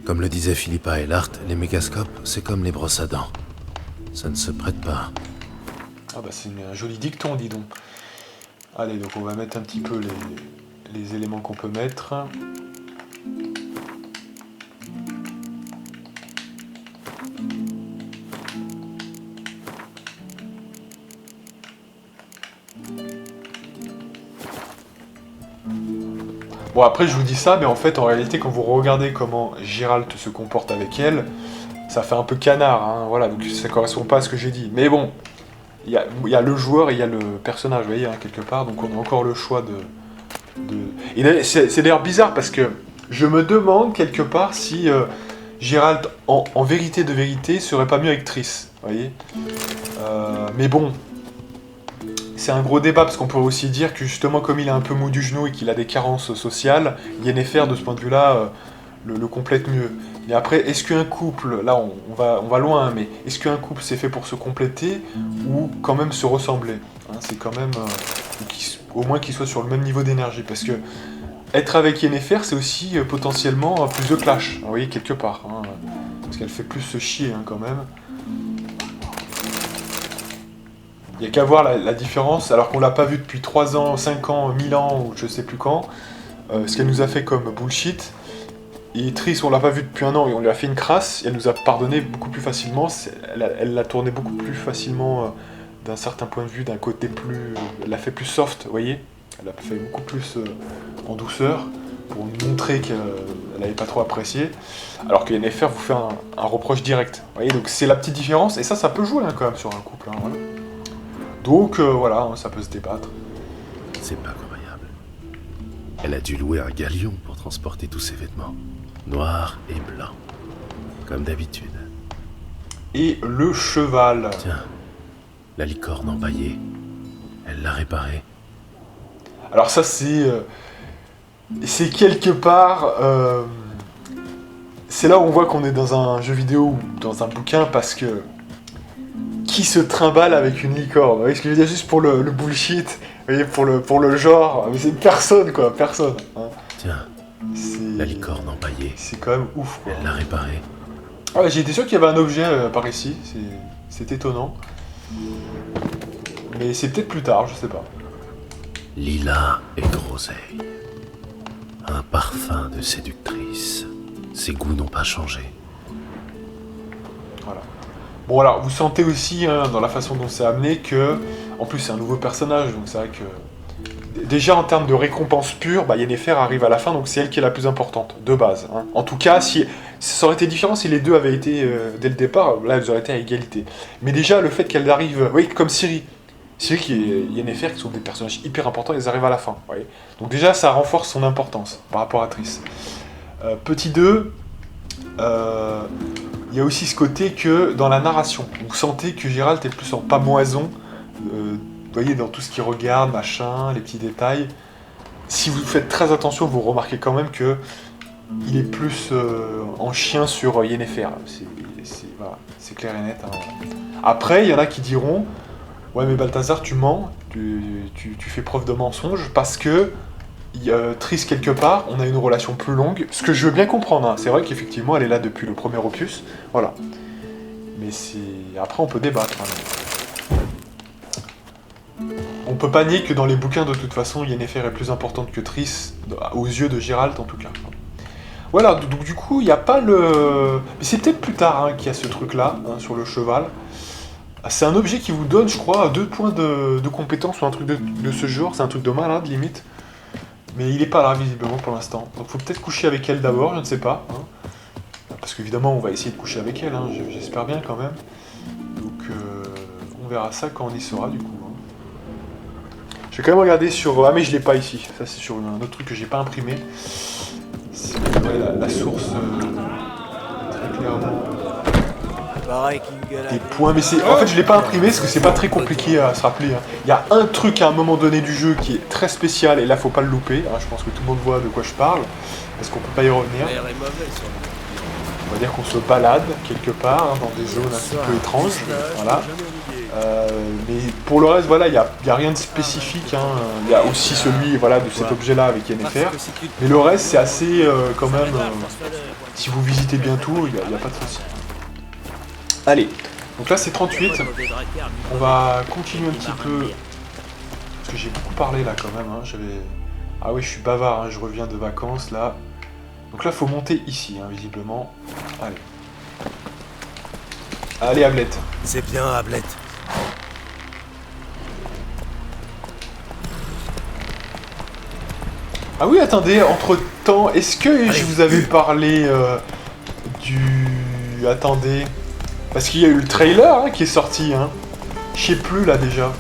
Comme le disait Philippa Ehlart, les mégascopes, c'est comme les brosses à dents. Ça ne se prête pas. Ah bah c'est un joli dicton, dis donc. Allez, donc on va mettre un petit peu les éléments qu'on peut mettre. Bon, après je vous dis ça, mais en fait en réalité quand vous regardez comment Geralt se comporte avec elle, ça fait un peu canard, hein, voilà, donc ça correspond pas à ce que j'ai dit. Mais bon, il y a le joueur et il y a le personnage, vous voyez, hein, quelque part, donc on a encore le choix de... Et c'est d'ailleurs bizarre parce que je me demande quelque part si Geralt, en vérité de vérité, serait pas mieux avec Triss, vous voyez. Mais bon, c'est un gros débat parce qu'on pourrait aussi dire que justement comme il est un peu mou du genou et qu'il a des carences sociales, Yennefer de ce point de vue-là le complète mieux. Mais après, est-ce qu'un couple, là on va loin, hein, mais est-ce qu'un couple c'est fait pour se compléter ou quand même se ressembler, hein, c'est quand même au moins qu'ils soient sur le même niveau d'énergie, parce que être avec Yennefer c'est aussi potentiellement plus de clash, vous voyez, quelque part, hein, parce qu'elle fait plus se chier hein, quand même. Il n'y a qu'à voir la différence, alors qu'on l'a pas vu depuis 3 ans, 5 ans, 1000 ans, ou je sais plus quand, ce qu'elle nous a fait comme bullshit. Et Triss, on l'a pas vu depuis 1 an et on lui a fait une crasse, et elle nous a pardonné beaucoup plus facilement, elle l'a tourné beaucoup plus facilement d'un certain point de vue, d'un côté plus... Elle l'a fait plus soft, vous voyez. Elle l'a fait beaucoup plus en douceur, pour nous montrer qu'elle n'avait pas trop apprécié, alors que Yennefer vous fait un reproche direct. Vous voyez, donc c'est la petite différence, et ça peut jouer hein, quand même sur un couple. Hein, voilà. Donc voilà, hein, ça peut se débattre. C'est pas croyable. Elle a dû louer un galion pour transporter tous ses vêtements. Noirs et blancs. Comme d'habitude. Et le cheval. Tiens, la licorne empaillée. Elle l'a réparée. Alors ça c'est quelque part... c'est là où on voit qu'on est dans un jeu vidéo ou dans un bouquin parce que... Qui se trimballe avec une licorne? Vous voyez ce que je veux dire? Juste pour le bullshit, vous voyez, pour le genre, mais c'est personne quoi, personne. Hein. Tiens, la licorne empaillée. C'est quand même ouf quoi. Elle l'a réparée. Ouais, j'ai été sûr qu'il y avait un objet par ici, c'est étonnant. Mais c'est peut-être plus tard, je sais pas. Lilas et groseille. Un parfum de séductrice. Ses goûts n'ont pas changé. Voilà. Bon alors, vous sentez aussi hein, dans la façon dont c'est amené que, en plus c'est un nouveau personnage, donc c'est vrai que déjà en termes de récompense pure, bah, Yennefer arrive à la fin, donc c'est elle qui est la plus importante, de base. Hein. En tout cas, si ça aurait été différent si les deux avaient été dès le départ, là elles auraient été à égalité. Mais déjà le fait qu'elles arrivent, oui, comme Ciri qui est Yennefer, qui sont des personnages hyper importants, elles arrivent à la fin. Vous voyez. Donc déjà ça renforce son importance par rapport à Triss. Petit 2, il y a aussi ce côté que dans la narration, vous sentez que Geralt est plus en pamoison, vous voyez, dans tout ce qu'il regarde, machin, les petits détails. Si vous faites très attention, vous remarquez quand même que il est plus en chien sur Yennefer. Voilà, c'est clair et net. Hein. Après, il y en a qui diront « Ouais, mais Balthazar, tu mens, tu fais preuve de mensonge, parce que Triss, quelque part, on a une relation plus longue. » Ce que je veux bien comprendre, hein. C'est vrai qu'effectivement, elle est là depuis le premier opus. Voilà. Mais c'est... Après, on peut débattre. Hein. On peut pas nier que dans les bouquins, de toute façon, Yennefer est plus importante que Triss, aux yeux de Geralt, en tout cas. Voilà, donc du coup, il n'y a pas le... Mais c'est peut-être plus tard hein, qu'il y a ce truc-là, hein, sur le cheval. C'est un objet qui vous donne, je crois, 2 points de compétence ou un truc de ce genre. C'est un truc de malade, limite. Mais il n'est pas là, visiblement, pour l'instant. Donc faut peut-être coucher avec elle d'abord, je ne sais pas. Hein. Parce qu'évidemment, on va essayer de coucher avec elle, hein, j'espère bien quand même. Donc on verra ça quand on y sera, du coup. Hein. Je vais quand même regarder sur... Ah mais je l'ai pas ici. Ça c'est sur un autre truc que j'ai pas imprimé. C'est la source très clairement des points. Mais c'est... En fait je l'ai pas imprimé parce que c'est pas très compliqué à se rappeler. Hein. Il y a un truc à un moment donné du jeu qui est très spécial et là faut pas le louper. Hein. Je pense que tout le monde voit de quoi je parle. Parce qu'on peut pas y revenir. On va dire qu'on se balade quelque part hein, dans des zones un petit peu étranges. Voilà. Mais pour le reste, voilà, il n'y a rien de spécifique. Hein. Il y a aussi celui voilà, de cet objet-là avec Yennefer. Mais le reste, c'est assez quand même... si vous visitez bien tout, il n'y a pas de souci. Allez, donc là c'est 38. On va continuer un petit peu. Parce que j'ai beaucoup parlé là quand même. Hein. Ah oui, je suis bavard, hein. Je reviens de vacances là. Donc là, il faut monter ici, hein, visiblement. Allez. Allez, Ablette. C'est bien, Ablette. Ah oui, attendez, entre-temps, est-ce que je vous avais parlé du... Attendez. Parce qu'il y a eu le trailer hein, qui est sorti, hein. Je sais plus là déjà.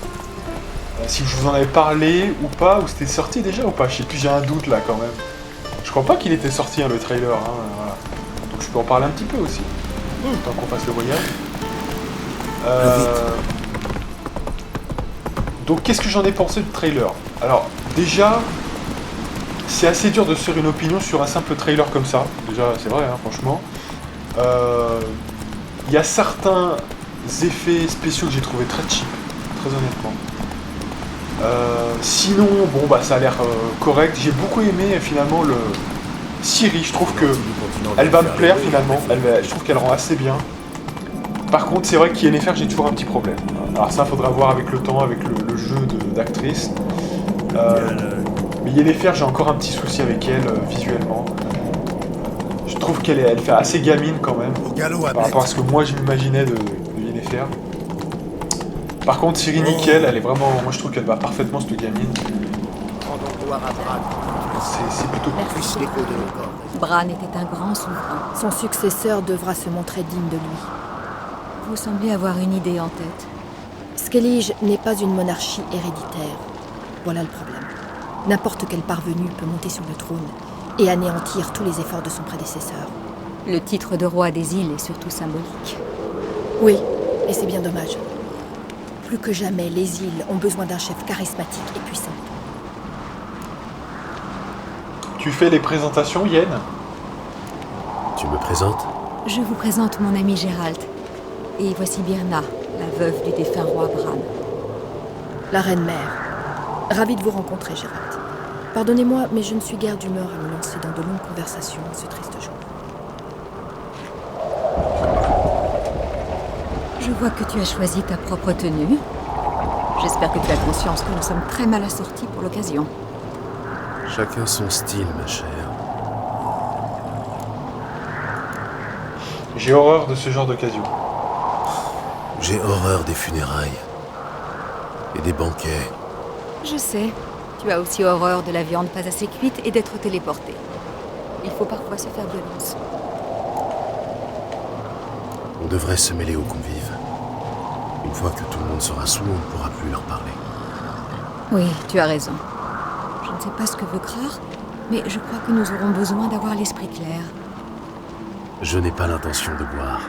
Si je vous en avais parlé ou pas, ou c'était sorti déjà ou pas, je sais plus, j'ai un doute là quand même. Je crois pas qu'il était sorti hein, le trailer, hein, voilà. Donc je peux en parler un petit peu aussi. Tant qu'on fasse le voyage. Donc qu'est-ce que j'en ai pensé du trailer? Alors déjà, c'est assez dur de se faire une opinion sur un simple trailer comme ça. Déjà c'est vrai, hein, franchement. Il y a certains effets spéciaux que j'ai trouvé très cheap, très honnêtement. Sinon, bon bah ça a l'air correct. J'ai beaucoup aimé finalement le Ciri. Je trouve que elle va me plaire finalement. Je trouve qu'elle rend assez bien. Par contre, c'est vrai qu'Yennefer, j'ai toujours un petit problème. Alors ça, faudra voir avec le temps, avec le jeu d'actrice. Mais Yennefer, j'ai encore un petit souci avec elle visuellement. Je trouve qu'elle fait assez gamine quand même, par rapport à ce que moi je m'imaginais de Yennefer. Par contre, Ciri, nickel, elle est vraiment... Moi je trouve qu'elle va parfaitement cette gamine. C'est plutôt cool. Bran était un grand souverain. Son successeur devra se montrer digne de lui. Vous semblez avoir une idée en tête. Skellige n'est pas une monarchie héréditaire. Voilà le problème. N'importe quel parvenu peut monter sur le trône et anéantir tous les efforts de son prédécesseur. Le titre de roi des îles est surtout symbolique. Oui, et c'est bien dommage. Plus que jamais, les îles ont besoin d'un chef charismatique et puissant. Tu fais les présentations, Yen? Tu me présentes? Je vous présente mon ami Gérald. Et voici Birna, la veuve du défunt roi Bran. La reine-mère. Ravie de vous rencontrer, Gérald. Pardonnez-moi, mais je ne suis guère d'humeur à me lancer dans de longues conversations à ce triste jour. Je vois que tu as choisi ta propre tenue. J'espère que tu as conscience que nous sommes très mal assortis pour l'occasion. Chacun son style, ma chère. J'ai horreur de ce genre d'occasion. J'ai horreur des funérailles. Et des banquets. Je sais. Tu as aussi horreur de la viande pas assez cuite et d'être téléporté. Il faut parfois se faire violence. On devrait se mêler aux convives. Une fois que tout le monde sera sous, on ne pourra plus leur parler. Oui, tu as raison. Je ne sais pas ce que veut Krar, mais je crois que nous aurons besoin d'avoir l'esprit clair. Je n'ai pas l'intention de boire.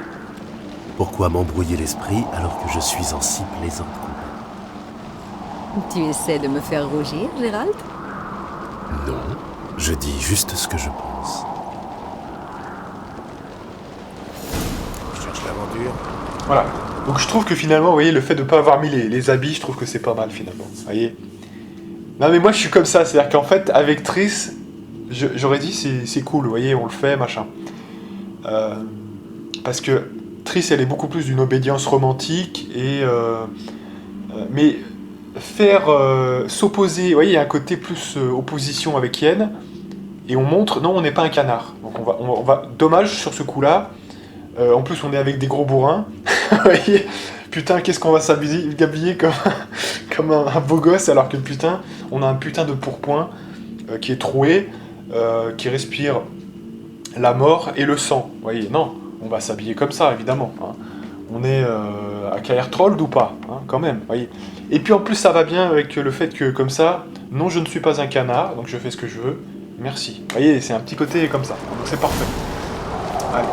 Pourquoi m'embrouiller l'esprit alors que je suis en si plaisante compagnie? Tu essaies de me faire rougir, Gérald? Non, je dis juste ce que je pense. Je cherche l'aventure. Voilà. Donc je trouve que finalement, vous voyez, le fait de ne pas avoir mis les habits, je trouve que c'est pas mal finalement. Vous voyez? Non mais moi je suis comme ça, c'est-à-dire qu'en fait, avec Triss, j'aurais dit c'est cool, vous voyez, on le fait, machin. Parce que Triss, elle est beaucoup plus d'une obédience romantique, et mais faire s'opposer, vous voyez, il y a un côté plus opposition avec Yen, et on montre, non, on n'est pas un canard. Donc on va dommage sur ce coup-là. En plus, on est avec des gros bourrins. Vous voyez, putain, qu'est-ce qu'on va s'habiller comme un beau gosse, alors que putain, on a un putain de pourpoint qui est troué, qui respire la mort et le sang. Vous voyez, non, on va s'habiller comme ça, évidemment. Hein. On est à Caer Trold ou pas, hein, quand même, voyez. Et puis en plus, ça va bien avec le fait que, comme ça, non, je ne suis pas un canard, donc je fais ce que je veux. Merci. Vous voyez, c'est un petit côté comme ça, donc c'est parfait. Allez.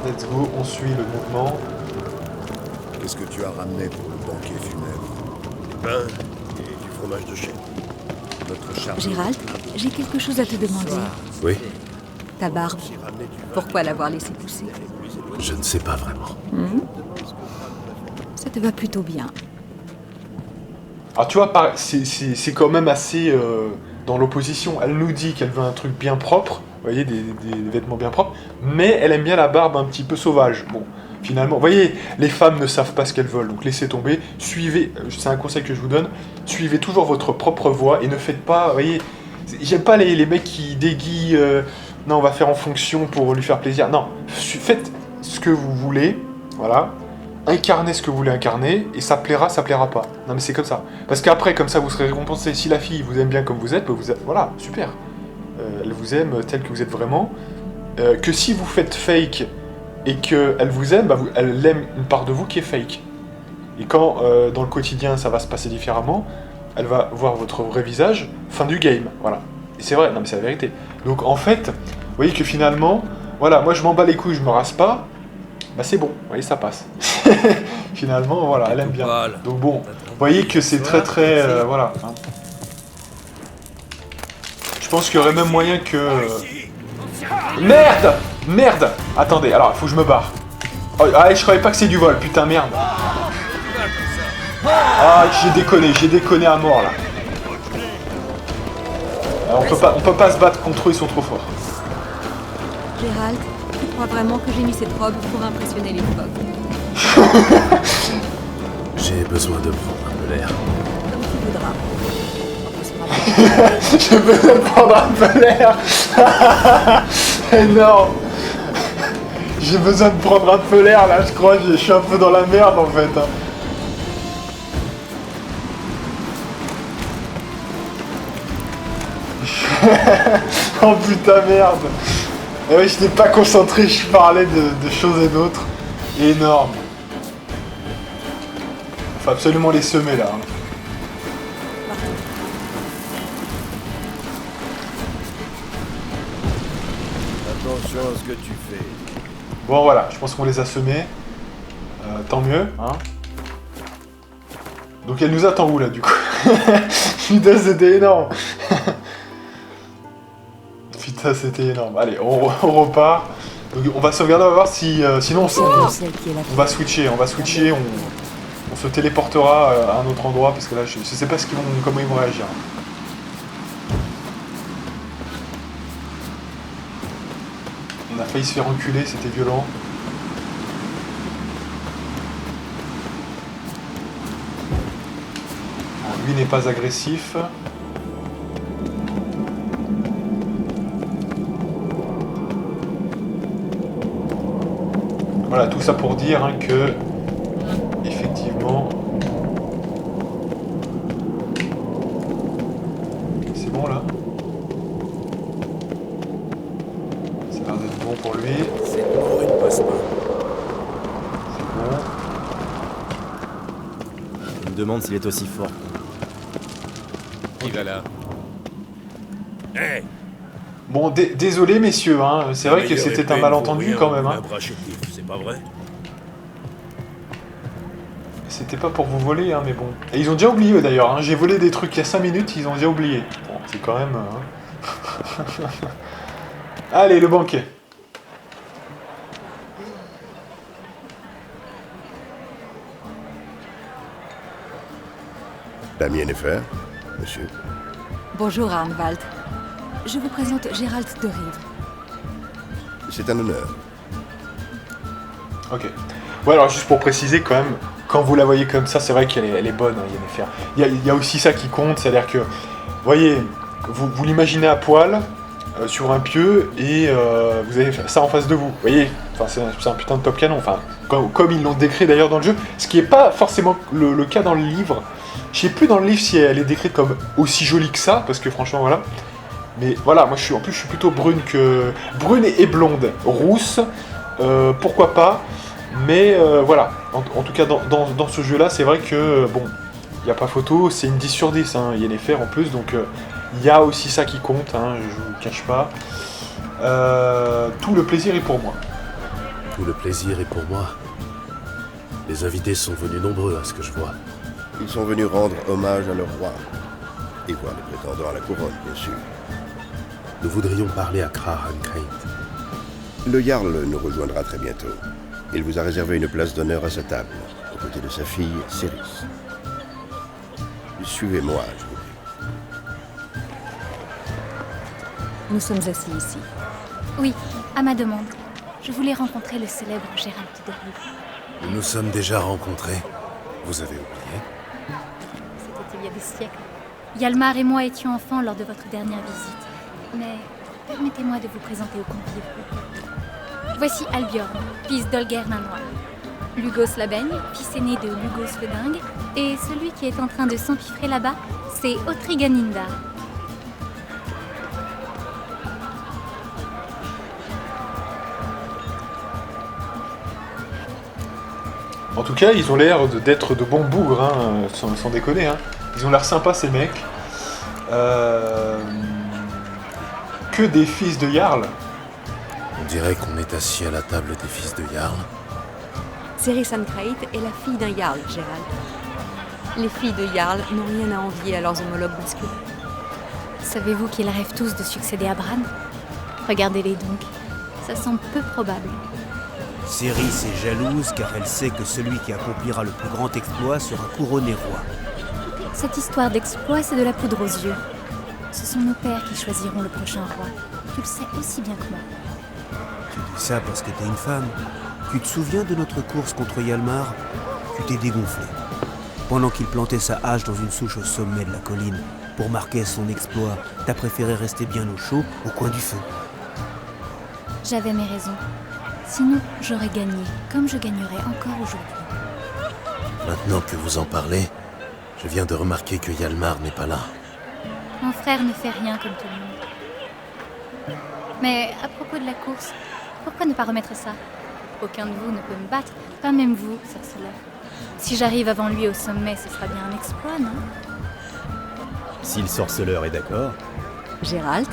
Let's go, on suit le mouvement. Qu'est-ce que tu as ramené pour le banquet funèbre? Du pain et du fromage de chèvre. Notre charge. Gérald, j'ai quelque chose à te demander. Oui, Ta barbe, pourquoi l'avoir laissée pousser? je ne sais pas vraiment. Ça te va plutôt bien. Alors tu vois, c'est quand même assez dans l'opposition. Elle nous dit qu'elle veut un truc bien propre, vous voyez, des vêtements bien propres, mais elle aime bien la barbe un petit peu sauvage. Bon, finalement, vous voyez, les femmes ne savent pas ce qu'elles veulent, donc laissez tomber, suivez, c'est un conseil que je vous donne, suivez toujours votre propre voie et ne faites pas, vous voyez, j'aime pas les mecs qui déguisent, non, on va faire en fonction pour lui faire plaisir. Non, faites ce que vous voulez, voilà, incarnez ce que vous voulez incarner, et ça plaira pas. Non mais c'est comme ça. Parce qu'après, comme ça, vous serez récompensé. Si la fille vous aime bien comme vous êtes, voilà, super. Elle vous aime tel que vous êtes vraiment. Que si vous faites fake et qu'elle vous aime, elle aime une part de vous qui est fake. Et quand dans le quotidien ça va se passer différemment, elle va voir votre vrai visage, fin du game, voilà. Et c'est vrai, non mais c'est la vérité. Donc en fait, vous voyez que finalement, voilà, moi je m'en bats les couilles, je me rase pas, bah c'est bon, vous voyez, ça passe. Finalement, voilà, elle aime bien. Donc bon, vous voyez que c'est très voilà. Hein. Je pense qu'il y aurait même moyen que... Merde! Attendez, alors, il faut que je me barre. Oh, je croyais pas que c'est du vol, putain, merde. Ah, j'ai déconné à mort, là. Alors, on peut pas se battre contre eux, ils sont trop forts. Gérald, tu crois vraiment que j'ai mis cette robe pour impressionner les phoques? J'ai besoin de prendre un peu l'air. Comme tu voudras. J'ai besoin de prendre un peu l'air. Énorme. J'ai besoin de prendre un peu l'air, là, je crois. Je suis un peu dans la merde, en fait. Hein. Oh putain, merde. Et oui, je n'étais pas concentré, je parlais de choses et d'autres. Énorme. Faut absolument les semer là. Hein. Attention à ce que tu fais. Bon voilà, je pense qu'on les a semés. Tant mieux, hein. Donc elle nous attend où là du coup? Putain c'était énorme. Putain c'était énorme. Allez, on repart. Donc, on va sauvegarder, on va voir si... sinon on va switcher, on se téléportera à un autre endroit parce que là je sais pas comment ils vont réagir. On a failli se faire enculer, c'était violent. Lui n'est pas agressif. Voilà, tout ça pour dire hein, que, effectivement, c'est bon là. Ça a l'air d'être bon pour lui. C'est bon, il passe pas. C'est bon. Je me demande s'il est aussi fort. Qui va là? Hé! Bon, désolé messieurs, hein. C'est vrai que c'était un malentendu quand même. Hein. C'est pas vrai? C'était pas pour vous voler, hein, mais bon. Et ils ont déjà oublié d'ailleurs, hein. J'ai volé des trucs il y a 5 minutes, ils ont déjà oublié. Bon, c'est quand même... Hein. Allez, le banquet. L'ami Yennefer, monsieur. Bonjour Arnwald. Je vous présente Gérald de Rive. C'est un honneur. Ok. Ouais, alors juste pour préciser quand même, quand vous la voyez comme ça, c'est vrai qu'elle est bonne, hein, Yennefer. Il y a aussi ça qui compte, c'est-à-dire que, voyez, vous l'imaginez à poil, sur un pieu, et vous avez ça en face de vous. Vous voyez, enfin, c'est un putain de top canon, enfin, comme ils l'ont décrit d'ailleurs dans le jeu, ce qui n'est pas forcément le cas dans le livre. Je sais plus dans le livre si elle est décrite comme aussi jolie que ça, parce que franchement, voilà. Mais voilà, moi je suis plutôt brune et blonde, rousse, pourquoi pas. Mais voilà, en tout cas dans ce jeu-là, c'est vrai que bon, il n'y a pas photo, c'est une 10 sur 10, hein, Yennefer en plus, donc il y a aussi ça qui compte, hein, je vous cache pas. Tout le plaisir est pour moi. Tout le plaisir est pour moi. Les invités sont venus nombreux à ce que je vois. Ils sont venus rendre hommage à leur roi. Et voir les prétendants à la couronne, bien sûr. Nous voudrions parler à Krahankreint. Le Jarl nous rejoindra très bientôt. Il vous a réservé une place d'honneur à sa table, aux côtés de sa fille, Céris. Suivez-moi, je vous prie. Nous sommes assis ici. Oui, à ma demande. Je voulais rencontrer le célèbre Gérald de Rive. Nous nous sommes déjà rencontrés. Vous avez oublié? C'était il y a des siècles. Yalmar et moi étions enfants lors de votre dernière visite. Mais permettez-moi de vous présenter aux convives. Voici Albiorn, fils d'Olger nain noir. Lugos la Baigne, fils aîné de Lugos le Dingue. Et celui qui est en train de s'empiffrer là-bas, c'est Otriganindar. En tout cas, ils ont l'air d'être de bons bougres, hein, sans déconner. Hein. Ils ont l'air sympas ces mecs. Que des fils de Jarl. On dirait qu'on est assis à la table des fils de Jarl. Céris Ancrait est la fille d'un Jarl, Gérald. Les filles de Jarl n'ont rien à envier à leurs homologues masculins. Savez-vous qu'ils rêvent tous de succéder à Bran? Regardez-les donc. Ça semble peu probable. Céris est jalouse car elle sait que celui qui accomplira le plus grand exploit sera couronné roi. Cette histoire d'exploit, c'est de la poudre aux yeux. Ce sont nos pères qui choisiront le prochain roi. Tu le sais aussi bien que moi. Tu dis ça parce que t'es une femme. Tu te souviens de notre course contre Yalmar? Tu t'es dégonflé. Pendant qu'il plantait sa hache dans une souche au sommet de la colline, pour marquer son exploit, t'as préféré rester bien au chaud, au coin du feu. J'avais mes raisons. Sinon, j'aurais gagné, comme je gagnerai encore aujourd'hui. Maintenant que vous en parlez, je viens de remarquer que Yalmar n'est pas là. Mon frère ne fait rien comme tout le monde. Mais à propos de la course, pourquoi ne pas remettre ça? Aucun de vous ne peut me battre, pas même vous, sorceleur. Si j'arrive avant lui au sommet, ce sera bien un exploit, non? Si le sorceleur est d'accord. Gérald?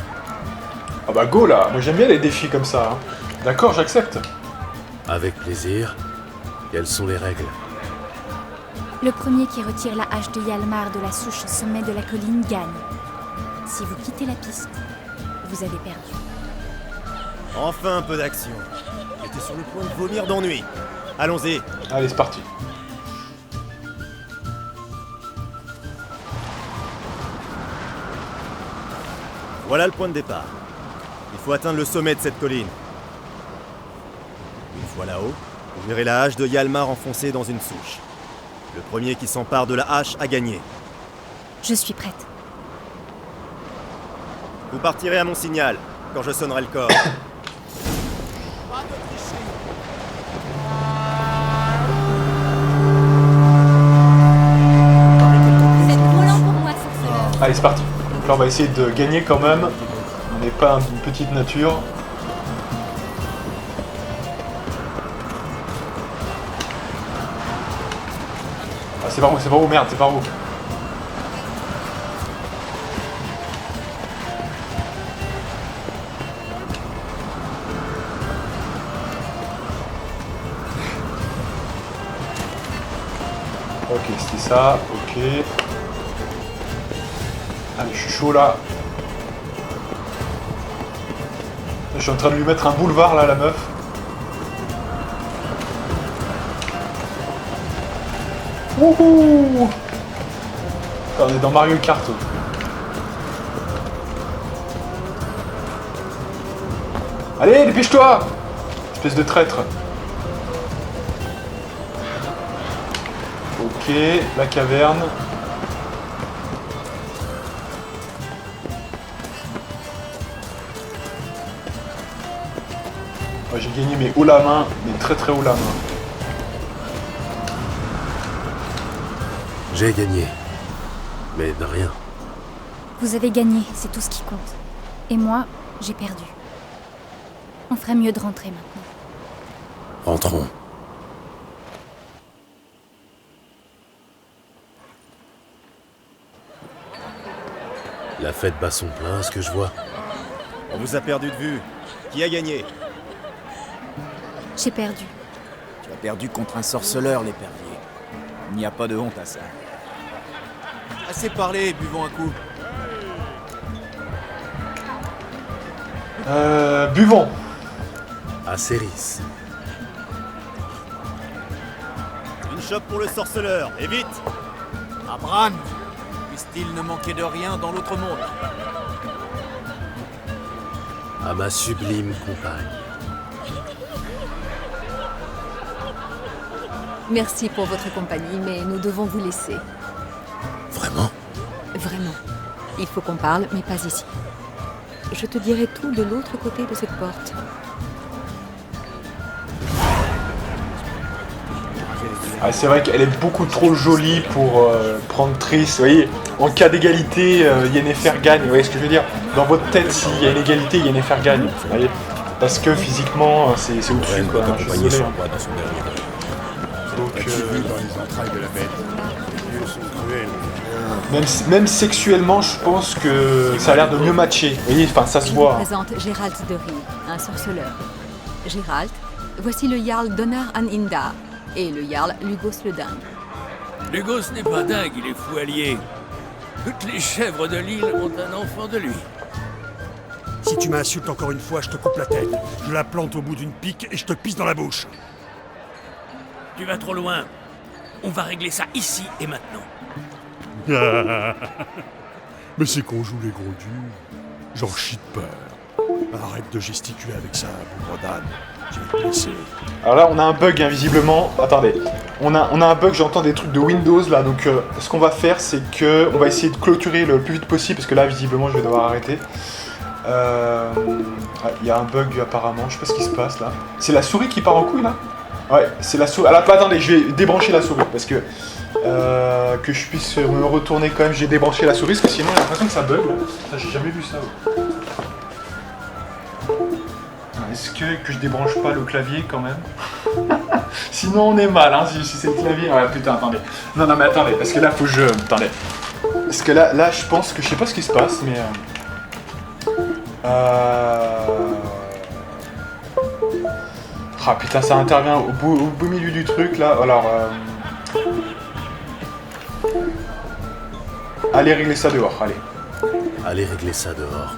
Ah bah go là, moi j'aime bien les défis comme ça. Hein. D'accord, j'accepte. Avec plaisir. Quelles sont les règles? Le premier qui retire la hache de Hjalmar de la souche au sommet de la colline gagne. Si vous quittez la piste, vous avez perdu. Enfin un peu d'action. J'étais sur le point de vomir d'ennui. Allons-y. Allez, c'est parti. Voilà le point de départ. Il faut atteindre le sommet de cette colline. Une fois là-haut, vous verrez la hache de Hjalmar enfoncée dans une souche. Le premier qui s'empare de la hache a gagné. Je suis prête. Vous partirez à mon signal, quand je sonnerai le corps. C'est trop lent pour moi, sorceleur. Allez, c'est parti. Donc là, on va essayer de gagner quand même. On n'est pas une petite nature. Ah, c'est par où, merde, c'est par où? Ok, c'était ça, ok. Allez, je suis chaud là. Je suis en train de lui mettre un boulevard là, la meuf. Wouhou! On est dans Mario Kart. Allez, dépêche-toi! Espèce de traître. Ok, la caverne. Ouais, j'ai gagné mais haut la main, mais très très haut la main. J'ai gagné. Mais de rien. Vous avez gagné, c'est tout ce qui compte. Et moi, j'ai perdu. On ferait mieux de rentrer maintenant. Rentrons. La fête bat son plein, à ce que je vois. On vous a perdu de vue. Qui a gagné? J'ai perdu. Tu as perdu contre un sorceleur, l'épervier. Il n'y a pas de honte à ça. Assez parlé, buvons un coup. Buvons. À Céris. Une chope pour le sorceleur, et vite! À Bran, puisse-t-il ne manquer de rien dans l'autre monde? À ma sublime compagne. Merci pour votre compagnie, mais nous devons vous laisser. Vraiment? Vraiment. Il faut qu'on parle, mais pas ici. Je te dirai tout de l'autre côté de cette porte. Ah, c'est vrai qu'elle est beaucoup trop jolie pour prendre Triss. Vous voyez, en cas d'égalité, Yennefer gagne. Vous voyez ce que je veux dire? Dans votre tête, s'il y a une égalité, Yennefer gagne. Vous voyez? Parce que physiquement, c'est au-dessus. Quoi. Je suis désolé. Donc, dans les entrailles de la bête. Les dieux sont cruels. Même sexuellement, je pense que ça a l'air de mieux matcher. Vous voyez, enfin, ça se Je voit. vous présente Gérald de Rie, un sorceleur. Gérald, voici le Jarl Donar an Indar et le Jarl Lugos le Dingue. Lugos n'est pas dingue, il est fou allié. Toutes les chèvres de l'île ont un enfant de lui. Si tu m'insultes encore une fois, je te coupe la tête. Je la plante au bout d'une pique et je te pisse dans la bouche. Tu vas trop loin. On va régler ça ici et maintenant. Mais c'est qu'on joue les gros durs. J'en chie de peur. Arrête de gesticuler avec ça, bougre d'âne. Je vais te blesser. Alors là, on a un bug, hein, visiblement. Attendez. On a un bug, j'entends des trucs de Windows, là. Donc, ce qu'on va faire, c'est que on va essayer de clôturer le plus vite possible, parce que là, visiblement, je vais devoir arrêter. Il y a un bug, apparemment. Je sais pas ce qui se passe, là. C'est la souris qui part en couille, là? Ouais, c'est la souris. Alors, attendez, je vais débrancher la souris, parce que je puisse me retourner quand même. J'ai débranché la souris, parce que sinon, j'ai l'impression que ça bug, là. Ça, j'ai jamais vu ça, ouais. Est-ce que je débranche pas le clavier, quand même? Sinon on est mal, hein, si c'est le clavier. Ouais, putain, attendez. Non, mais attendez, parce que là, faut que je... Attendez. Parce que là, je pense que... Je sais pas ce qui se passe, mais... Ah, putain, ça intervient au beau milieu du truc, là. Alors... Allez régler ça dehors, allez. Allez régler ça dehors.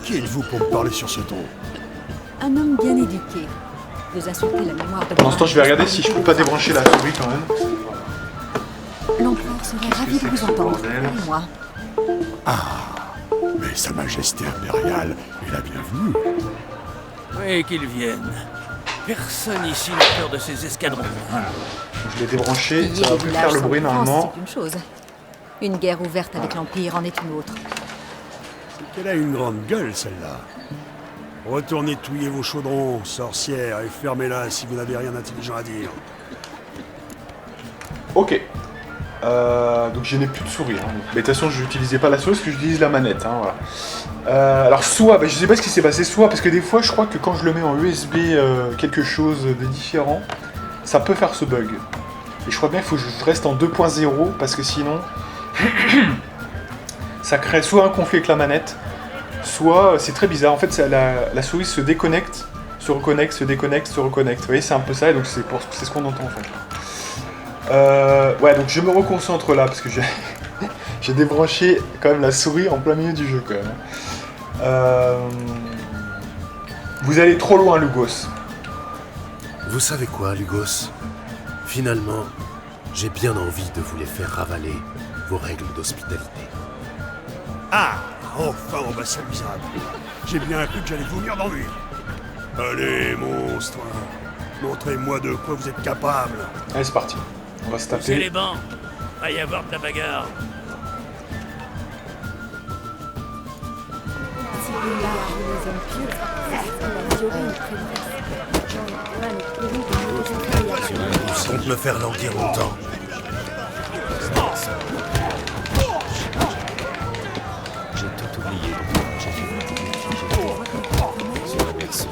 Qui êtes-vous pour me parler sur ce ton? Un homme bien éduqué. Vous insultez la mémoire de... Pendant ce temps, je vais regarder si je peux pas débrancher la souris quand même. L'empereur serait ravi de vous entendre. Et moi. Ah, mais Sa Majesté impériale est la bienvenue. Oui, qu'ils viennent. Personne ici n'a peur de ces escadrons. Je l'ai débranché, ça va plus faire le bruit normalement. C'est une chose. Une guerre ouverte avec l'Empire en est une autre. C'est qu'elle a une grande gueule, celle-là. Retournez touiller vos chaudrons, sorcières, et fermez-la si vous n'avez rien d'intelligent à dire. Ok. Donc je n'ai plus de souris. Hein. Mais de toute façon, je n'utilisais pas la souris parce que j'utilise la manette. Hein, voilà. Alors soit, je sais pas ce qui s'est passé, soit parce que des fois, je crois que quand je le mets en USB quelque chose de différent, ça peut faire ce bug. Et je crois bien qu'il faut que je reste en 2.0 parce que sinon, ça crée soit un conflit avec la manette, soit c'est très bizarre. En fait, la souris se déconnecte, se reconnecte, se déconnecte, se reconnecte. Vous voyez, c'est un peu ça, et donc c'est ce qu'on entend en fait. Ouais, donc je me reconcentre là parce que j'ai débranché quand même la souris en plein milieu du jeu quand même. Vous allez trop loin, Lugos. Vous savez quoi, Lugos? Finalement, j'ai bien envie de vous les faire ravaler, vos règles d'hospitalité. Ah, enfin on va s'amuser un peu. J'ai bien cru que j'allais vomir dans lui. Allez, monstre. Montrez-moi de quoi vous êtes capable. Allez, c'est parti. On va se taper. C'est les bancs. Va y avoir de la bagarre. Tu comptes me faire languir longtemps. J'ai tout oublié. Merci.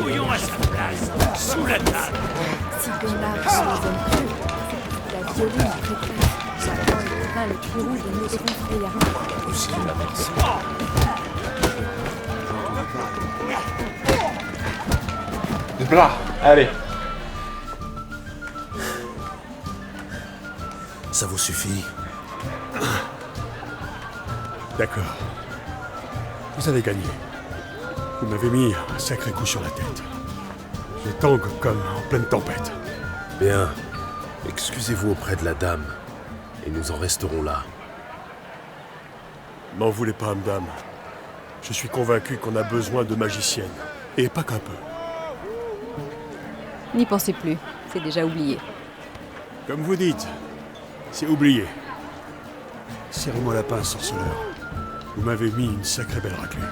Bouillons à sa place, sous la table. Si Bernard se les aime plus, la violée préfère. J'attends le train le plus rouge de nos confrères. Aussi, la merci. Là, allez. Ça vous suffit? D'accord. Vous avez gagné. Vous m'avez mis un sacré coup sur la tête. Je tangue comme en pleine tempête. Bien. Excusez-vous auprès de la dame, et nous en resterons là. M'en voulez pas, madame. Je suis convaincu qu'on a besoin de magiciennes. Et pas qu'un peu. N'y pensez plus, c'est déjà oublié. Comme vous dites, c'est oublié. Serrez-moi la pince, sorceleur. Vous m'avez mis une sacrée belle raclée.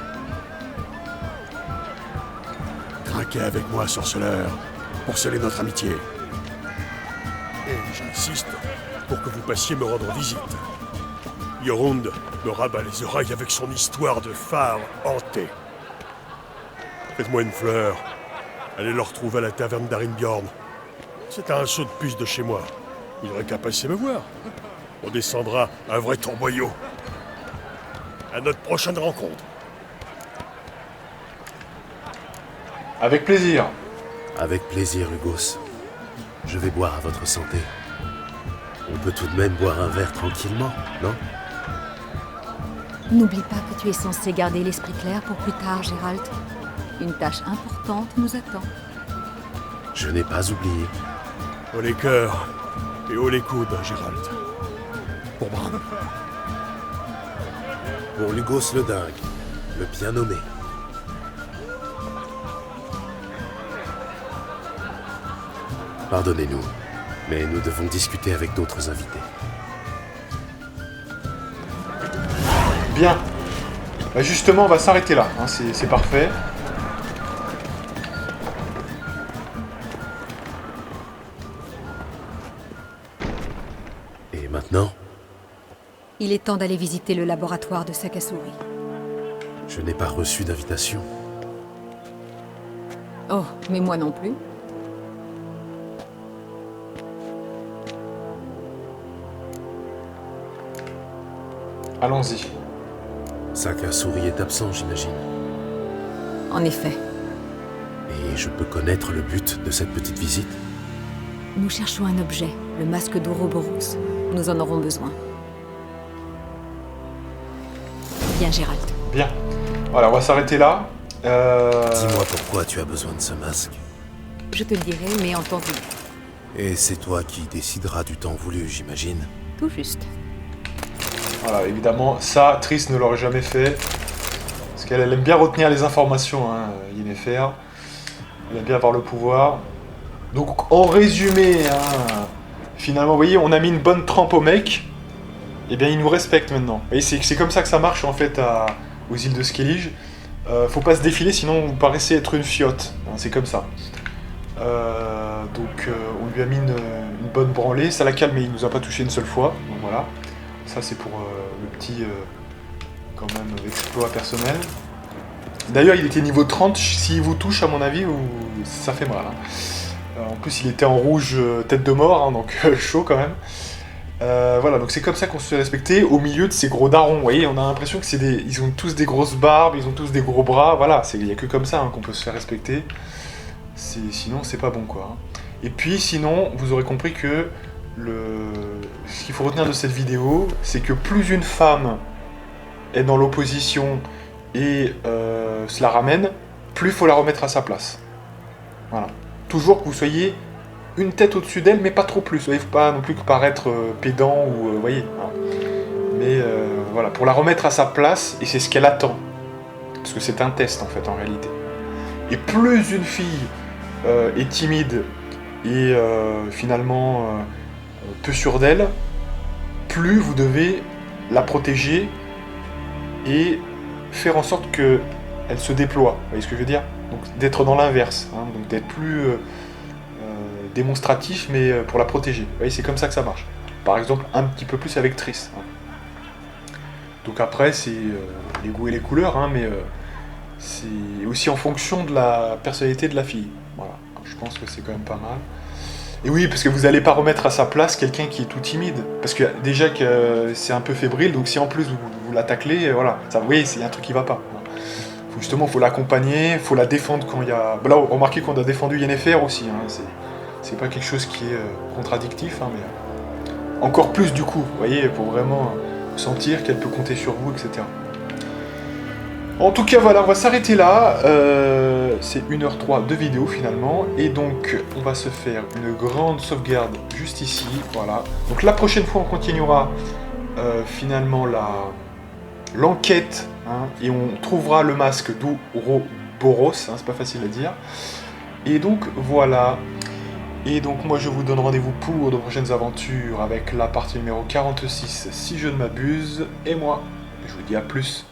Trinquez avec moi, sorceleur, pour sceller notre amitié. Et j'insiste pour que vous passiez me rendre visite. Yorund me rabat les oreilles avec son histoire de phare hanté. Faites-moi une fleur. Allez le retrouver à la taverne d'Arinbjorn. C'est à un saut de puce de chez moi. Il n'aurait qu'à passer me voir. On descendra un vrai tourboyau. À notre prochaine rencontre. Avec plaisir. Avec plaisir, Lugos. Je vais boire à votre santé. On peut tout de même boire un verre tranquillement, non? N'oublie pas que tu es censé garder l'esprit clair pour plus tard, Gérald. Une tâche importante nous attend. Je n'ai pas oublié. Haut les cœurs et haut les coudes, Gérald. Pour Bran. Pour Lugos le dingue, le bien nommé. Pardonnez-nous, mais nous devons discuter avec d'autres invités. Bien. Bah justement, on va s'arrêter là. Hein, c'est parfait. est temps d'aller visiter le laboratoire de Sakasuri. Je n'ai pas reçu d'invitation. Oh, mais moi non plus. Allons-y. Sakasuri est absent, j'imagine. En effet. Et je peux connaître le but de cette petite visite? Nous cherchons un objet, le masque d'Ouroboros. Nous en aurons besoin. Bien, Gérald. Bien. Voilà, on va s'arrêter là. Dis-moi pourquoi tu as besoin de ce masque. Je te le dirai, mais en temps voulu. Et c'est toi qui décideras du temps voulu, j'imagine. Tout juste. Voilà, évidemment, ça, Triss ne l'aurait jamais fait. Parce qu'elle aime bien retenir les informations, hein, Yennefer. Elle aime bien avoir le pouvoir. Donc, en résumé, hein, finalement, vous voyez, on a mis une bonne trempe au mec. Et bien, il nous respecte maintenant. Vous voyez, c'est comme ça que ça marche, en fait, aux îles de Skellige. Faut pas se défiler, sinon vous paraissez être une fiotte. Hein, c'est comme ça. Donc, on lui a mis une bonne branlée. Ça l'a calmé, il nous a pas touché une seule fois. Donc voilà. Ça, c'est pour le petit, quand même, exploit personnel. D'ailleurs, il était niveau 30. S'il vous touche, à mon avis, ça fait mal. Hein. En plus, il était en rouge, tête de mort, hein, donc chaud quand même. Voilà, donc c'est comme ça qu'on se fait respecter au milieu de ces gros darons. Vous voyez, on a l'impression que ils ont tous des grosses barbes, ils ont tous des gros bras. Voilà, il n'y a que comme ça, hein, qu'on peut se faire respecter. Sinon, c'est pas bon, quoi. Hein. Et puis, sinon, vous aurez compris que ce qu'il faut retenir de cette vidéo, c'est que plus une femme est dans l'opposition et se la ramène, plus il faut la remettre à sa place. Voilà. Toujours que vous soyez une tête au-dessus d'elle, mais pas trop plus. Il ne faut pas non plus paraître pédant ou... voyez. Hein. Mais voilà, pour la remettre à sa place, et c'est ce qu'elle attend. Parce que c'est un test, en fait, en réalité. Et plus une fille est timide et finalement peu sûre d'elle, plus vous devez la protéger et faire en sorte qu'elle se déploie. Vous voyez ce que je veux dire? Donc d'être dans l'inverse, hein, donc d'être plus démonstratif, mais pour la protéger. Vous voyez, c'est comme ça que ça marche. Par exemple, un petit peu plus avec Triss. Hein. Donc après, c'est les goûts et les couleurs, hein, mais c'est aussi en fonction de la personnalité de la fille. Voilà, je pense que c'est quand même pas mal. Et oui, parce que vous n'allez pas remettre à sa place quelqu'un qui est tout timide. Parce que déjà que c'est un peu fébrile, donc si en plus vous la taclez, voilà, ça, vous voyez, il y a un truc qui va pas. Justement, il faut l'accompagner, il faut la défendre quand il y a... Là, remarquez qu'on a défendu Yennefer aussi, hein, c'est pas quelque chose qui est contradictif, hein, mais encore plus du coup, vous voyez, pour vraiment sentir qu'elle peut compter sur vous, etc. En tout cas, voilà, on va s'arrêter là. C'est 1h03 de vidéo finalement. Et donc, on va se faire une grande sauvegarde juste ici. Voilà. Donc, la prochaine fois, on continuera finalement l'enquête. Hein, et on trouvera le masque d'Ouroboros. Hein, c'est pas facile à dire. Et donc, voilà. Et donc, moi, je vous donne rendez-vous pour de prochaines aventures avec la partie numéro 46, si je ne m'abuse. Et moi, je vous dis à plus.